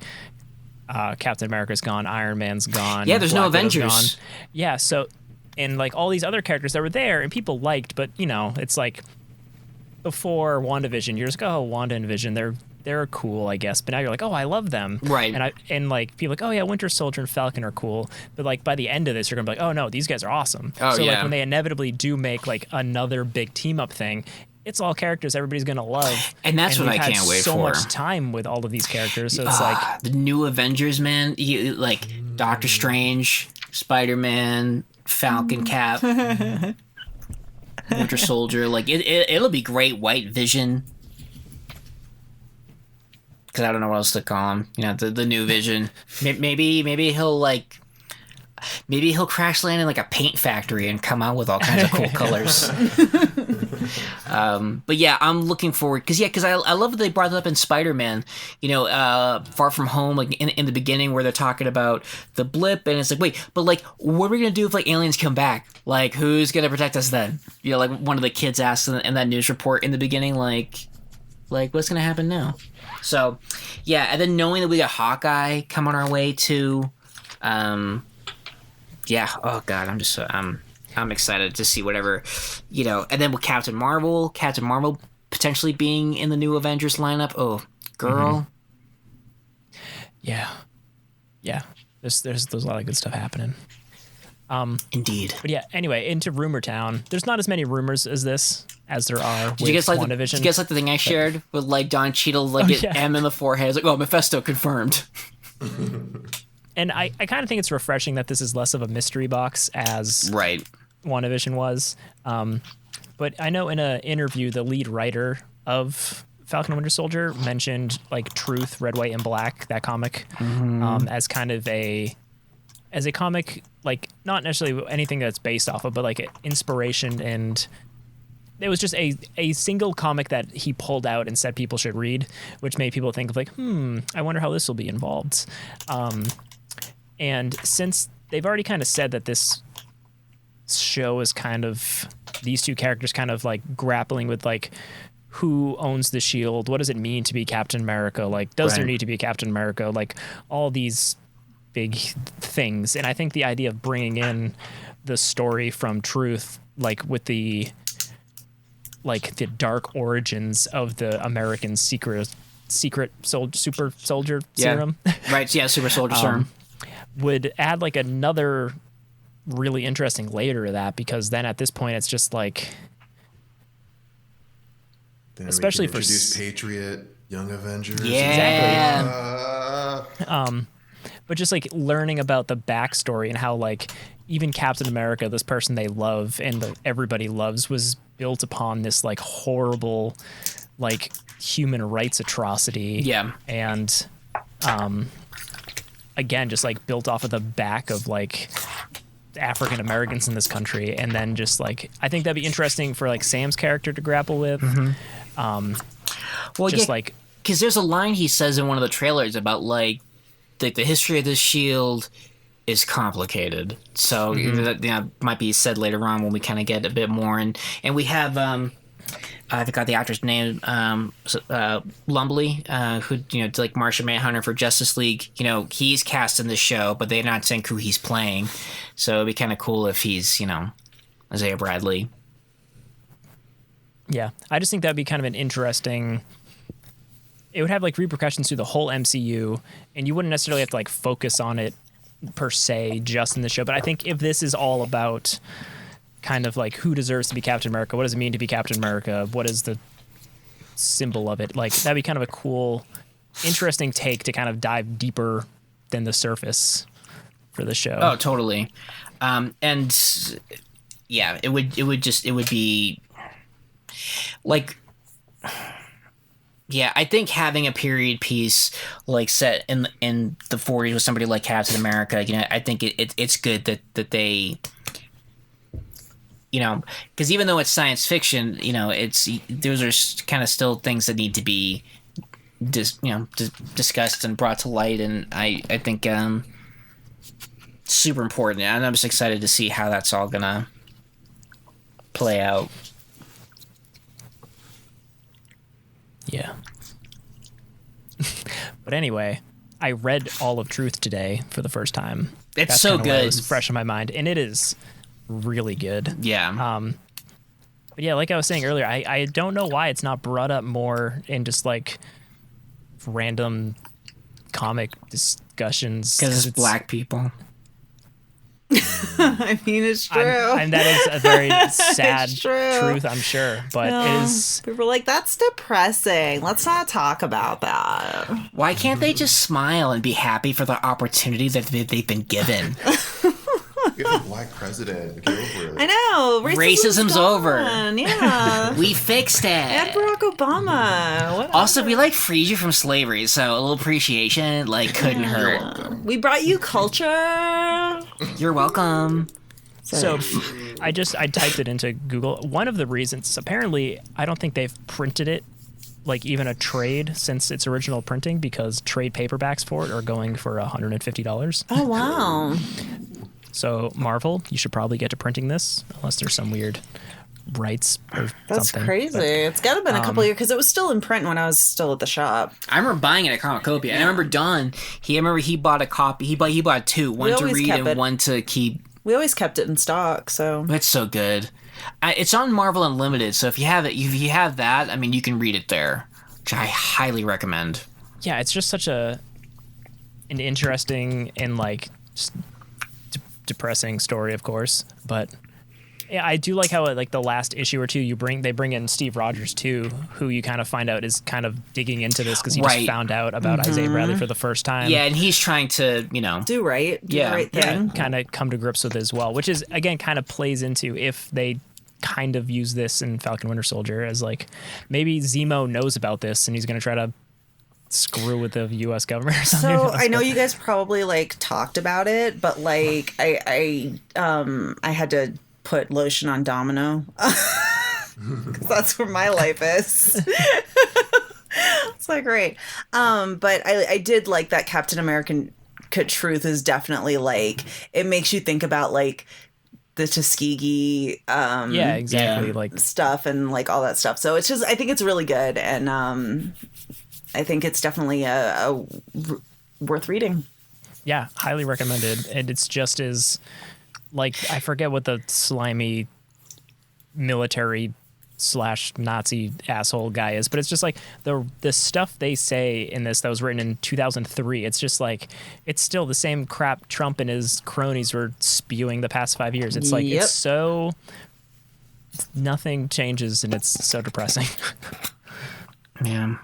Captain America's gone, Iron Man's gone. Yeah, there's Black no Widow's Avengers. gone. Yeah, so and like all these other characters that were there and people liked, but it's like before WandaVision, you're just like, oh, Wanda and Vision, they're cool, I guess. But now you're like, oh, I love them. Right. And like people are like, oh yeah, Winter Soldier and Falcon are cool. But like by the end of this, you're gonna be like, oh no, these guys are awesome. Oh, so yeah. like when they inevitably do make like another big team up thing, it's all characters everybody's gonna love. And that's what I can't wait for. So much time with all of these characters, so it's like the new Avengers, man. Like Doctor Strange, Spider-Man, Falcon, Cap, Winter Soldier. Like it'll be great. White Vision. Because I don't know what else to call him. The new Vision. Maybe he'll crash land in like a paint factory and come out with all kinds of cool colors. But yeah, I'm looking forward, because I love that they brought it up in Spider-Man. Far From Home, like in the beginning where they're talking about the blip, and it's like, wait, but like, what are we gonna do if like aliens come back? Like, who's gonna protect us then? Like one of the kids asked in that news report in the beginning, like what's gonna happen now? So, yeah, and then knowing that we got Hawkeye coming our way too, yeah. Oh God, I'm excited to see whatever, And then with Captain Marvel potentially being in the new Avengers lineup. Oh, girl. Mm-hmm. Yeah. There's a lot of good stuff happening. Indeed. But yeah, anyway, into Rumor Town. There's not as many rumors as there are with WandaVision. Did you guys like the thing I shared with like Don Cheadle M in the forehead? It's like, oh, Mephisto confirmed. And I kind of think it's refreshing that this is less of a mystery box as WandaVision was. But I know in an interview, the lead writer of Falcon and Winter Soldier mentioned like Truth, Red, White, and Black, that comic, as kind of a comic, like not necessarily anything that's based off of, but like inspiration. And it was just a single comic that he pulled out and said people should read, which made people think of like, I wonder how this will be involved. And since they've already kind of said that this show is kind of these two characters kind of like grappling with like who owns the shield, what does it mean to be Captain America, like does there need to be a Captain America, like all these big things. And I think the idea of bringing in the story from Truth, like with the dark origins of the American super soldier serum, right? Yeah, super soldier serum would add like another really interesting layer to that, because then at this point it's just like, then especially we can introduce Patriot, Young Avengers. Yeah. Exactly. But just like learning about the backstory and how like even Captain America, this person they love and everybody loves, was built upon this like horrible like human rights atrocity. Yeah. And again, just like built off of the back of like African Americans in this country. And then just like, I think that'd be interesting for like Sam's character to grapple with. Well, just like, because there's a line he says in one of the trailers about like the history of this shield is complicated. So that might be said later on when we kind of get a bit more. And we have I forgot the actor's name, Lumbly, who did like Martian Manhunter for Justice League. He's cast in the show, but they're not saying who he's playing. So it'd be kind of cool if he's Isaiah Bradley. Yeah, I just think that'd be kind of an interesting. It would have like repercussions through the whole MCU, and you wouldn't necessarily have to like focus on it per se just in the show. But I think if this is all about kind of like who deserves to be Captain America, what does it mean to be Captain America, what is the symbol of it, like that'd be kind of a cool, interesting take to kind of dive deeper than the surface for the show. Oh, totally. And yeah, it would be like, yeah, I think having a period piece like set in the 40s with somebody like Captain America, I think it's good that they, because even though it's science fiction, those are kind of still things that need to be discussed and brought to light, and I think super important, and I'm just excited to see how that's all gonna play out. Yeah. But anyway, I read all of Truth today for the first time. That's so good. It was fresh in my mind, and it is really good. Yeah. But yeah, like I was saying earlier, I don't know why it's not brought up more in just like random comic discussions. Because it's black people. I mean, it's true. And that is a very sad truth, I'm sure. But it is. People are like, that's depressing. Let's not talk about that. Why can't they just smile and be happy for the opportunity that they've been given? We have a black president. Get over it. I know. Racism's over. Yeah. We fixed it. And Barack Obama. Whatever. Also, we freed you from slavery, so a little appreciation couldn't hurt. We brought you culture. You're welcome. So I typed it into Google. One of the reasons, apparently, I don't think they've printed it, like even a trade since its original printing, because trade paperbacks for it are going for $150. Oh, wow. So Marvel, you should probably get to printing this, unless there's some weird rights or That's something. crazy. It's got to have been a couple years, because it was still in print when I was still at the shop. I remember buying it at Comicopia, and I remember Don. He bought a copy. He bought two, one to read and one to keep. We always kept it in stock, so It's so good. It's on Marvel Unlimited, so if you have it, if you have that, I mean, you can read it there, which I highly recommend. Yeah, it's just such an interesting and like just depressing story, of course, but yeah, I do like how like the last issue or two they bring in Steve Rogers too, who you kind of find out is kind of digging into this because he just found out about Isaiah Bradley for the first time. Yeah, and he's trying to do right thing. Kind of come to grips with it as well, which is again kind of plays into if they kind of use this in Falcon Winter Soldier as like maybe Zemo knows about this and he's going to try to screw with the U.S. government or something. So I know you guys probably like talked about it, but like I had to put lotion on Domino because that's where my life is. It's like great. But I did like that Captain American Truth is definitely like it makes you think about like the Tuskegee yeah, exactly, like stuff and like all that stuff. So it's just I think it's really good, and I think it's definitely a worth reading. Yeah, highly recommended. And it's just as like I forget what the slimy military / Nazi asshole guy is, but it's just like the stuff they say in this that was written in 2003. It's just like it's still the same crap Trump and his cronies were spewing the past 5 years. It's like it's so nothing changes, and it's so depressing. Yeah.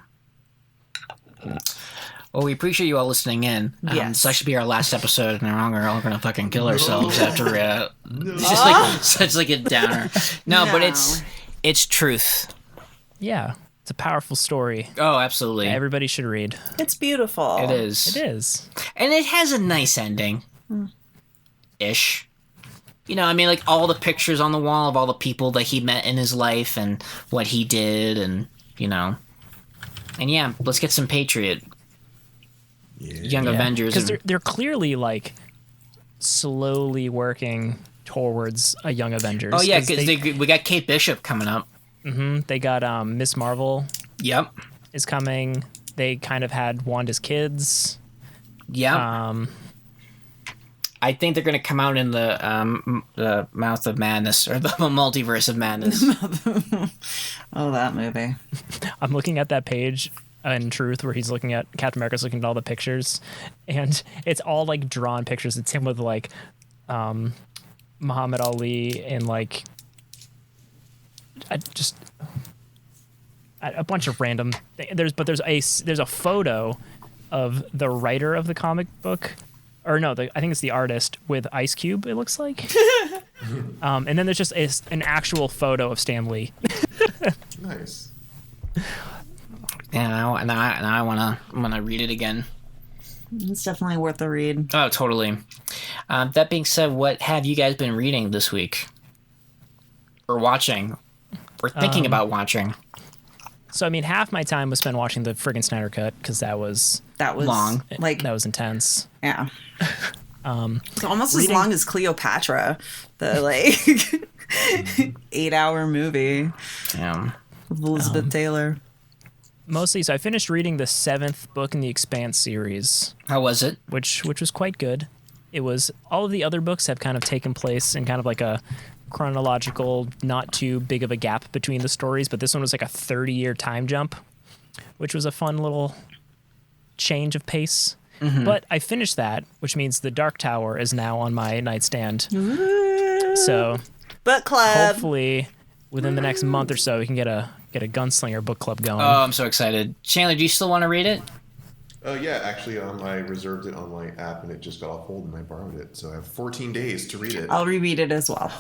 Well, we appreciate you all listening in. Yes. This actually be our last episode, and we're all gonna fucking kill ourselves after. It's just like such like a downer. No, but it's truth. Yeah, it's a powerful story. Oh, absolutely. Everybody should read. It's beautiful. It is. It is. And it has a nice ending. Ish. You know, I mean, like all the pictures on the wall of all the people that he met in his life and what he did, and you know. And yeah, let's get some Patriot. Young Avengers. Because they're clearly like slowly working towards a Young Avengers. Oh yeah, because we got Kate Bishop coming up. Mm-hmm. They got Miss Marvel. Yep. Is coming. They kind of had Wanda's kids. Yep. I think they're going to come out in the Mouth of Madness or the Multiverse of Madness. Oh, that movie. I'm looking at that page in Truth where he's looking at Captain America's looking at all the pictures, and it's all like drawn pictures. It's him with like Muhammad Ali and like a bunch of random. There's a photo of the writer of the comic book. Or no, I think it's the artist with Ice Cube, it looks like. And then there's just an actual photo of Stan Lee. Nice. Yeah, now I wanna read it again. It's definitely worth a read. Oh, totally. That being said, what have you guys been reading this week? Or watching? Or thinking about watching? So, I mean, half my time was spent watching the friggin' Snyder Cut, because that was long. Like, that was intense. Yeah. It's almost as long as Cleopatra, the like 8-hour movie. Yeah. With Elizabeth Taylor. Mostly, so I finished reading the 7th book in the Expanse series. How was it? Which was quite good. It was, all of the other books have kind of taken place in kind of like a chronological, not too big of a gap between the stories, but this one was like a 30-year time jump, which was a fun little change of pace. Mm-hmm. But I finished that, which means the Dark Tower is now on my nightstand. Ooh. So book club. Hopefully within the next month or so we can get a Gunslinger book club going. Oh, I'm so excited. Chandler, do you still want to read it? Yeah, actually, I reserved it on my app, and it just got off hold, and I borrowed it. So I have 14 days to read it. I'll reread it as well.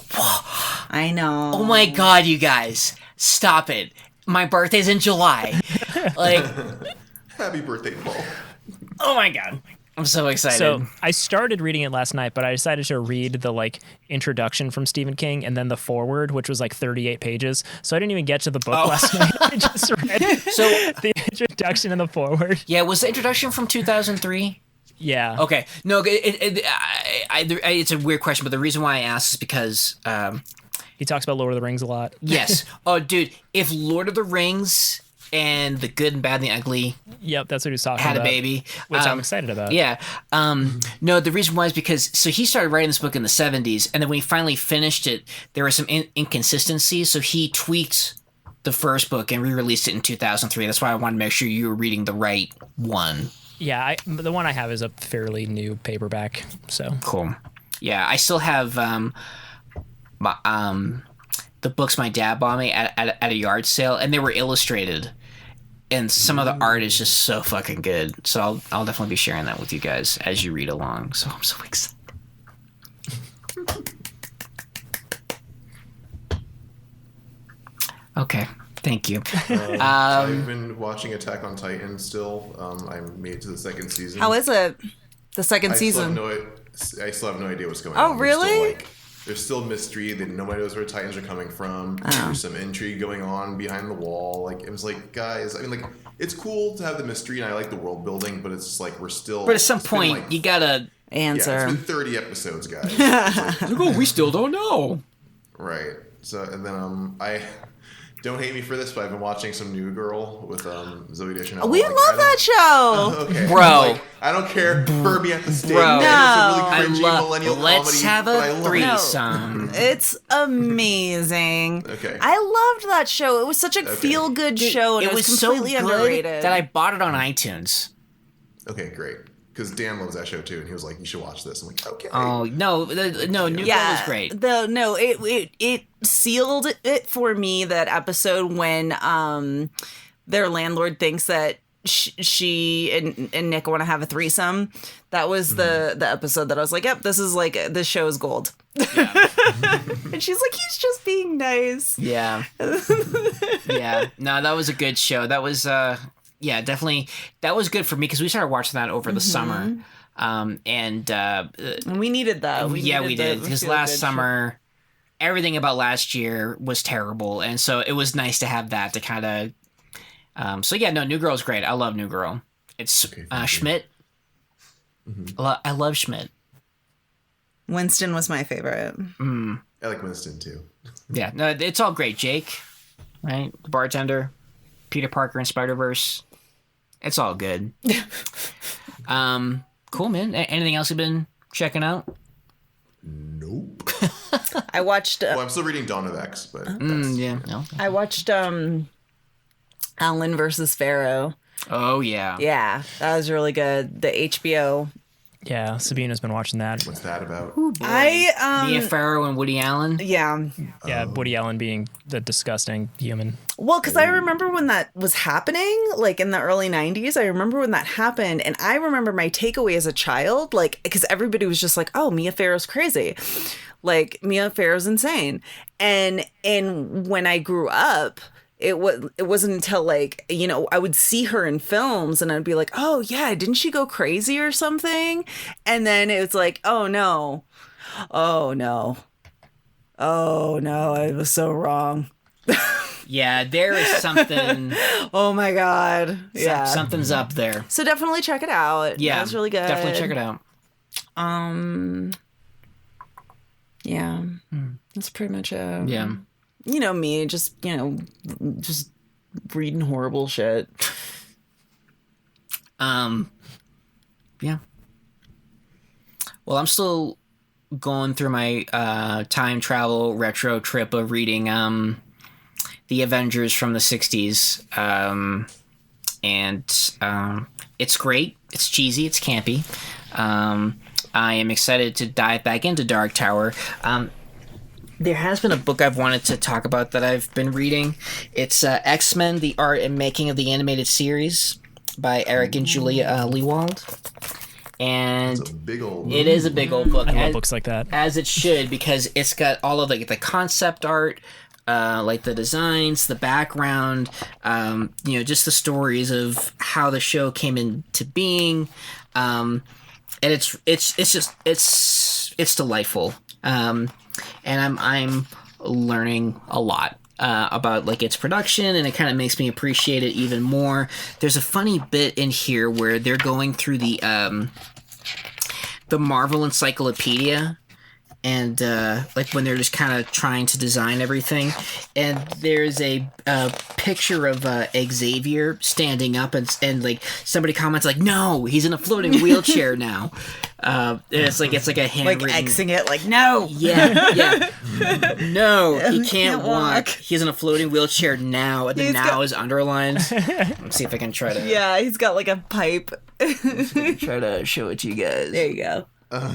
I know. Oh my god, you guys. Stop it. My birthday's in July. Like, happy birthday, Paul. Oh my god. I'm so excited. So I started reading it last night, but I decided to read the like introduction from Stephen King and then the foreword, which was like 38 pages. So I didn't even get to the book last night. I just read the introduction and the foreword. Yeah, was the introduction from 2003? Yeah. Okay. No, it's a weird question, but the reason why I asked is because he talks about Lord of the Rings a lot. Yes. Oh, dude, if Lord of the Rings and The Good and Bad and the Ugly. Yep, that's what he was talking about. Had a baby. Which I'm excited about. Yeah. No, the reason why is because, so he started writing this book in the 70s, and then when he finally finished it, there were some inconsistencies, so he tweaked the first book and re-released it in 2003. That's why I wanted to make sure you were reading the right one. Yeah, the one I have is a fairly new paperback, so. Cool. Yeah, I still have the books my dad bought me at a yard sale, and they were illustrated. And some of the art is just so fucking good. So I'll definitely be sharing that with you guys as you read along. So I'm so excited. Okay. Thank you. I've been watching Attack on Titan still. I made it to the second season. How is it? The second I season. still have no idea what's going Oh, on. really? There's still mystery. Nobody knows where Titans are coming from. There's some intrigue going on behind the wall. Like, it was like, guys, I mean, like, it's cool to have the mystery, and I like the world building, but it's just like, we're still... But at some point, you gotta... Answer. Yeah, it's been 30 episodes, guys. It's like, Oh, we still don't know. right. So, and then, I... Don't hate me for this, but I've been watching some New Girl with Zoe Deschanel. We love that show. Okay, Bro. Like, I don't care. Furby at the stake. Bro. It's a really cringy millennial Let's comedy, have but I a love it. threesome. It's amazing. Okay. I loved that show. It was such a feel-good show, and it was completely so good underrated. that I bought it on iTunes. Okay, great. Because Dan loves that show too, and he was like, "You should watch this." I'm like, "Okay." Oh no, no, New Girl was great. It sealed it for me, that episode when their landlord thinks that she and Nick want to have a threesome. That was the episode that I was like, "Yep, this show is gold." Yeah. And she's like, "He's just being nice." Yeah. Yeah. No, that was a good show. That was yeah, definitely. That was good for me because we started watching that over the summer. And we needed that. we did. Because last summer, everything about last year was terrible. And so it was nice to have that to kind of... so yeah, no, New Girl's great. I love New Girl. It's Schmidt. I love Schmidt. Winston was my favorite. I like Winston too. Yeah, no, it's all great. Jake, right? The bartender, Peter Parker in Spider-Verse. It's all good. Cool, man. Anything else you've been checking out? Nope. I watched. Well, I'm still reading Dawn of X, but Yeah. No. I watched Alan versus Pharaoh. Oh yeah. Yeah, that was really good. The HBO. Yeah, Sabina's been watching that. what's that about? Mia Farrow and Woody Allen. Yeah. Yeah, Woody Allen being the disgusting human. Well, because I remember when that was happening, like in the early 90s. I remember when that happened. And I remember my takeaway as a child, like, because everybody was just like, oh, Mia Farrow's crazy. Like, Mia Farrow's insane. And when I grew up, it wasn't until, like, you know, I would see her in films and I'd be like, oh, yeah, didn't she go crazy or something? And then it was like, oh, no. Oh, no. Oh, no, I was so wrong. Yeah, there is something. Oh, my God. Yeah. Something's up there. So definitely check it out. Yeah, That's really good. Definitely check it out. Yeah. That's pretty much it. Yeah. You know me, just reading horrible shit. Yeah. Well, I'm still going through my time travel retro trip of reading the Avengers from the 60s. And it's great. It's cheesy. It's campy. I am excited to dive back into Dark Tower. There has been a book I've wanted to talk about that I've been reading. It's X-Men, The Art and Making of the Animated Series by Eric and Julia Lewald. And It's a big old. it is a big old book. I love books like that. As it should, because it's got all of the concept art, like the designs, the background, just the stories of how the show came into being. And it's delightful. And I'm learning a lot about like its production, and it kind of makes me appreciate it even more. There's a funny bit in here where they're going through the Marvel Encyclopedia, and like when they're just kind of trying to design everything, and there's a picture of Xavier standing up, and like somebody comments like, "No, he's in a floating wheelchair now." And it's like a handwritten, Like Xing it, like, no. yeah. No, he can't walk. He's in a floating wheelchair now, and the now is underlined. Let's see if I can try to. Yeah, he's got like a pipe. Try to show it to you guys. There you go. Yeah.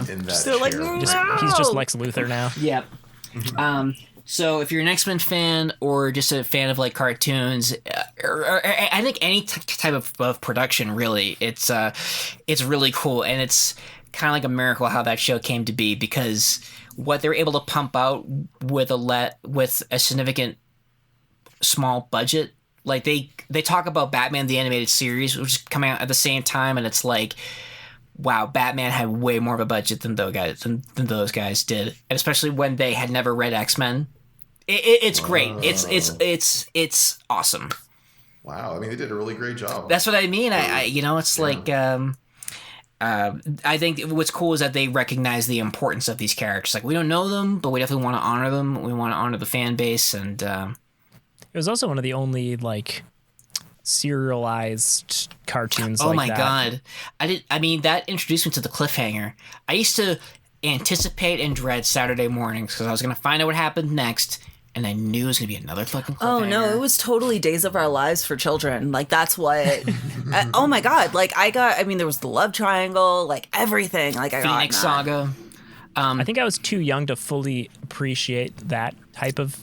In that So, like, chair. He's just Lex Luthor now. Yep. So if you're an X-Men fan or just a fan of like cartoons, or I think any type of production, really, it's really cool, and it's kind of like a miracle how that show came to be, because what they're able to pump out with a significant small budget. Like they talk about Batman the Animated Series, which is coming out at the same time, and it's like, wow, Batman had way more of a budget than those guys did, and especially when they had never read X-Men. It's great. It's awesome. Wow, I mean, they did a really great job. That's what I mean. It's like I think what's cool is that they recognize the importance of these characters. Like, we don't know them, but we definitely want to honor them. We want to honor the fan base, and it was also one of the only like serialized cartoons. Oh like my that. God, that introduced me to the cliffhanger. I used to anticipate and dread Saturday mornings because I was gonna find out what happened next. And I knew it was going to be another fucking cliffhanger. Oh, no, it was totally Days of Our Lives for children. Like, that's what... oh, my God. Like, there was the love triangle, like, everything. Like, Phoenix Saga. I think I was too young to fully appreciate that type of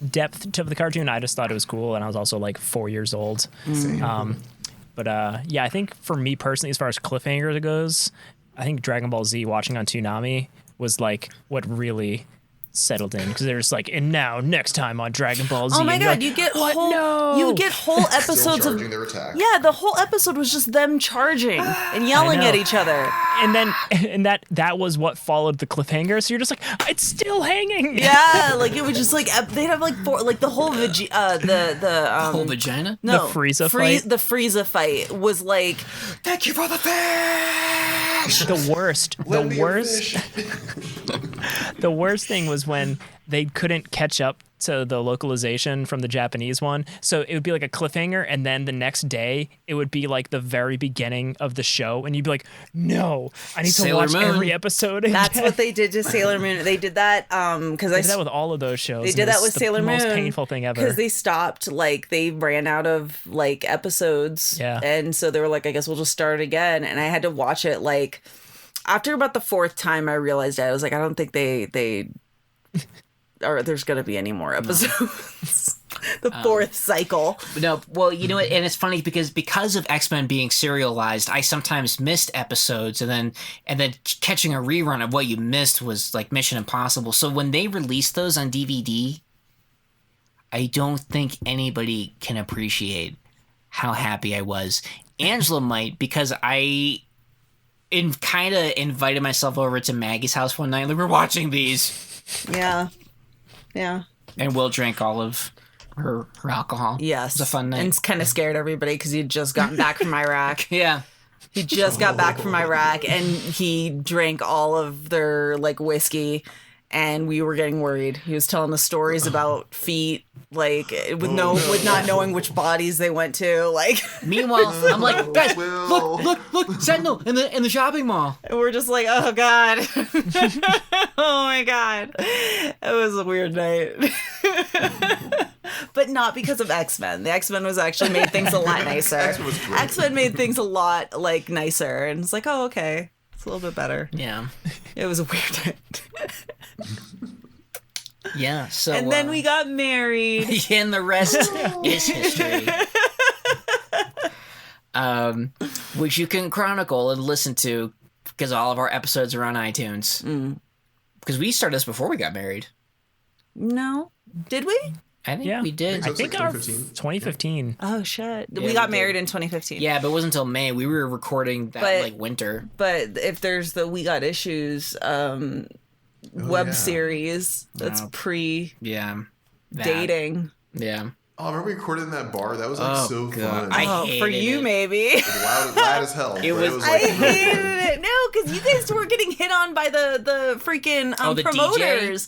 depth to the cartoon. I just thought it was cool, and I was also, like, 4 years old. But I think for me personally, as far as cliffhanger goes, I think Dragon Ball Z watching on Toonami was, like, what really... settled in, because there's like, and now next time on Dragon Ball Z. Oh my God, like, you get whole Still episodes of charging their attack. Yeah, the whole episode was just them charging and yelling at each other. And that was what followed the cliffhanger. So you're just like, it's still hanging. Yeah, like it was just like they'd have like four, like the whole whole vagina. No, the Frieza fight. The Frieza fight was like, Thank you for the fish. The worst. The worst thing was when they couldn't catch up to the localization from the Japanese one. So it would be like a cliffhanger, and then the next day it would be like the very beginning of the show, and you'd be like, no, I need to Sailor watch Moon. every episode again. that's what they did to Sailor Moon. They did that because They did that with all of those shows. They did that with Sailor Moon. The most painful thing ever. Because they stopped, like, they ran out of, like, episodes. Yeah. And so they were like, I guess we'll just start again. And I had to watch it, like, after about the fourth time, I realized I was like, I don't think they or there's going to be any more episodes. The fourth cycle. No, well, you know what? And it's funny because of X-Men being serialized, I sometimes missed episodes, and then catching a rerun of what you missed was like Mission Impossible. So when they released those on DVD, I don't think anybody can appreciate how happy I was. Angela might, because I kind of invited myself over to Maggie's house one night. Like, we're watching these. Yeah. Yeah. And Will drank all of her alcohol. Yes. It was a fun night. And it's kind of scared everybody because he'd just gotten back from Iraq. Yeah. He just got back from Iraq and he drank all of their, like, whiskey, and we were getting worried. He was telling the stories about feet, like, with not knowing which bodies they went to, like. Meanwhile, I'm like, guys, look, Sentinel in the shopping mall. And we're just like, oh God. Oh my God. It was a weird night. But not because of X-Men. The X-Men was actually made things a lot nicer. X-Men was great. X-Men made things a lot, like, nicer. And it's like, oh, okay. It's a little bit better. Yeah. It was a weird night. Yeah, so... And then we got married. And the rest is history. Which you can chronicle and listen to, because all of our episodes are on iTunes. Because we started this before we got married. No. Did we? I think we did. so. I think Like our 2015. 2015. Oh, shit. Yeah, we we got did. married in 2015. Yeah, but it wasn't until May. We were recording that, But- like, winter. But if there's the We Got Issues web yeah. series, that's Oh. pre-dating. Yeah. Yeah. Oh, I remember we recorded in that bar. That was like Oh, so God. fun. I For hated you, it. maybe. Loud as hell. It but was- it was I like, hated it. No, because you guys were getting hit on by the freaking Oh, the promoters.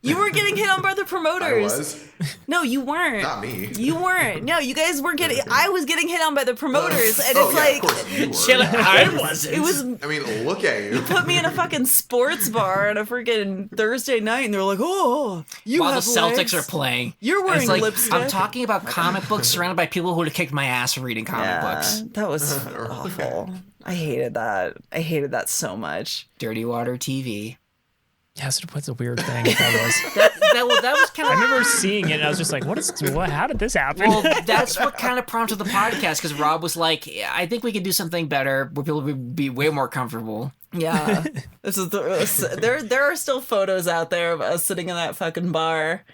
You were getting hit on by the I promoters. was. No, you weren't. Not me. You weren't. No, you guys weren't getting. I was getting hit on by the promoters, and Oh, it's yeah, like of course you were. Shit, I wasn't. it was. I mean, look at you. Put me in a fucking sports bar on a freaking Thursday night, and they're like, "Oh, you While the have Celtics legs. are playing. You're And wearing it's like, lipstick." I'm talking about comic books surrounded by people who would have kicked my ass for reading comic books. That was awful. I hated that. I hated that so much. Dirty Water TV. Yes, what's a weird thing that was. That was kind I of. remember seeing it, and I was just like, how did this happen? Well, that's what kind of prompted the podcast, because Rob was like, I think we could do something better where people would be way more comfortable. Yeah. This is there are still photos out there of us sitting in that fucking bar.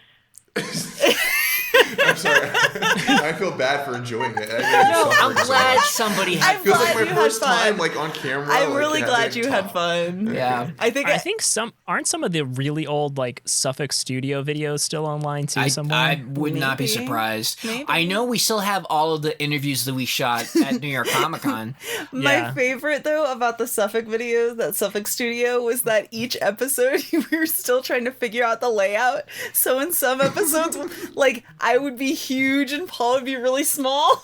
I'm sorry. I feel bad for enjoying it. No, I'm glad somebody had I'm Feels like glad my you had first time, fun. like on camera. I'm like, really glad having you had talk. fun. Yeah. I think aren't some of the really old like Suffolk studio videos still online too somewhere? I would not be Maybe. surprised. Maybe. I know we still have all of the interviews that we shot at New York Comic Con. My Yeah. favorite though about the Suffolk videos, that Suffolk studio, was that each episode we were still trying to figure out the layout. So in some episodes, like I would be huge and Paul would be really small.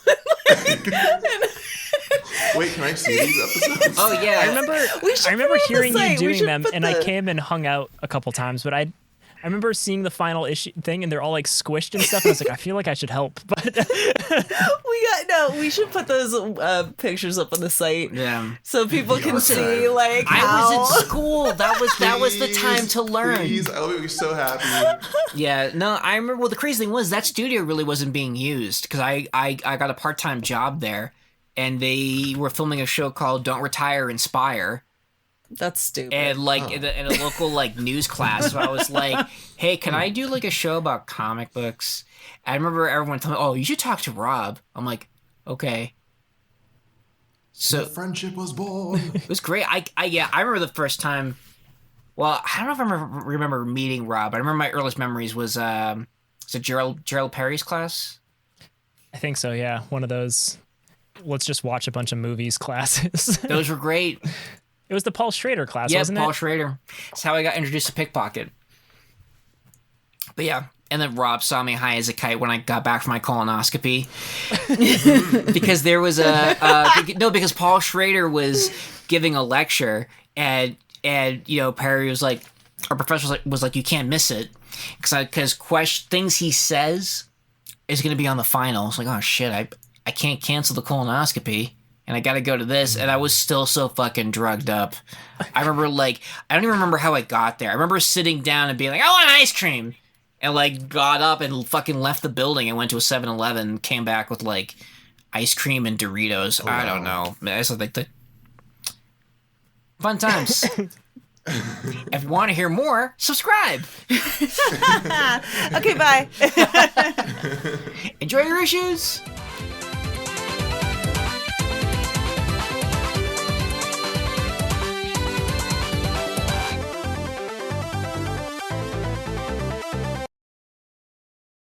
Wait, can I see these episodes? Oh yeah, I remember We should I remember put it on the hearing you site. We doing should them, put and I the- came and hung out a couple times, but I remember seeing the final issue thing, and they're all like squished and stuff. And I was like, I feel like I should help, but We should put those pictures up on the site. Yeah. So people can Listen, see like I how was in school. That was the time to learn. Please, I'll be so happy. Yeah, no, I remember. Well, the crazy thing was that studio really wasn't being used, because I got a part-time job there, and they were filming a show called Don't Retire, Inspire, That's stupid. and like in a local like news class. So I was like, hey, can I do like a show about comic books? I remember everyone telling me, oh, you should talk to Rob. I'm like, okay. So The friendship was born. it was great. I remember the first time. Well, I don't know if I remember meeting Rob. I remember my earliest memories was it Gerald Perry's class? I think so. Yeah, one of those. Let's just watch a bunch of movies classes. Those were great. It was the Paul Schrader class, Yeah, wasn't Paul it? Schrader. That's how I got introduced to pickpocket. But yeah, and then Rob saw me high as a kite when I got back from my colonoscopy, because there was because Paul Schrader was giving a lecture, and Perry was like, our professor was like, you can't miss it, because things he says is going to be on the final. It's like, oh shit, I can't cancel the colonoscopy, and I got to go to this, and I was still so fucking drugged up. I remember I don't even remember how I got there. I remember sitting down and being like, I want ice cream, and like got up and fucking left the building and went to a 7-Eleven and came back with like ice cream and Doritos. I don't know. It's like the fun times. If you want to hear more, subscribe. Okay, bye. Enjoy your issues.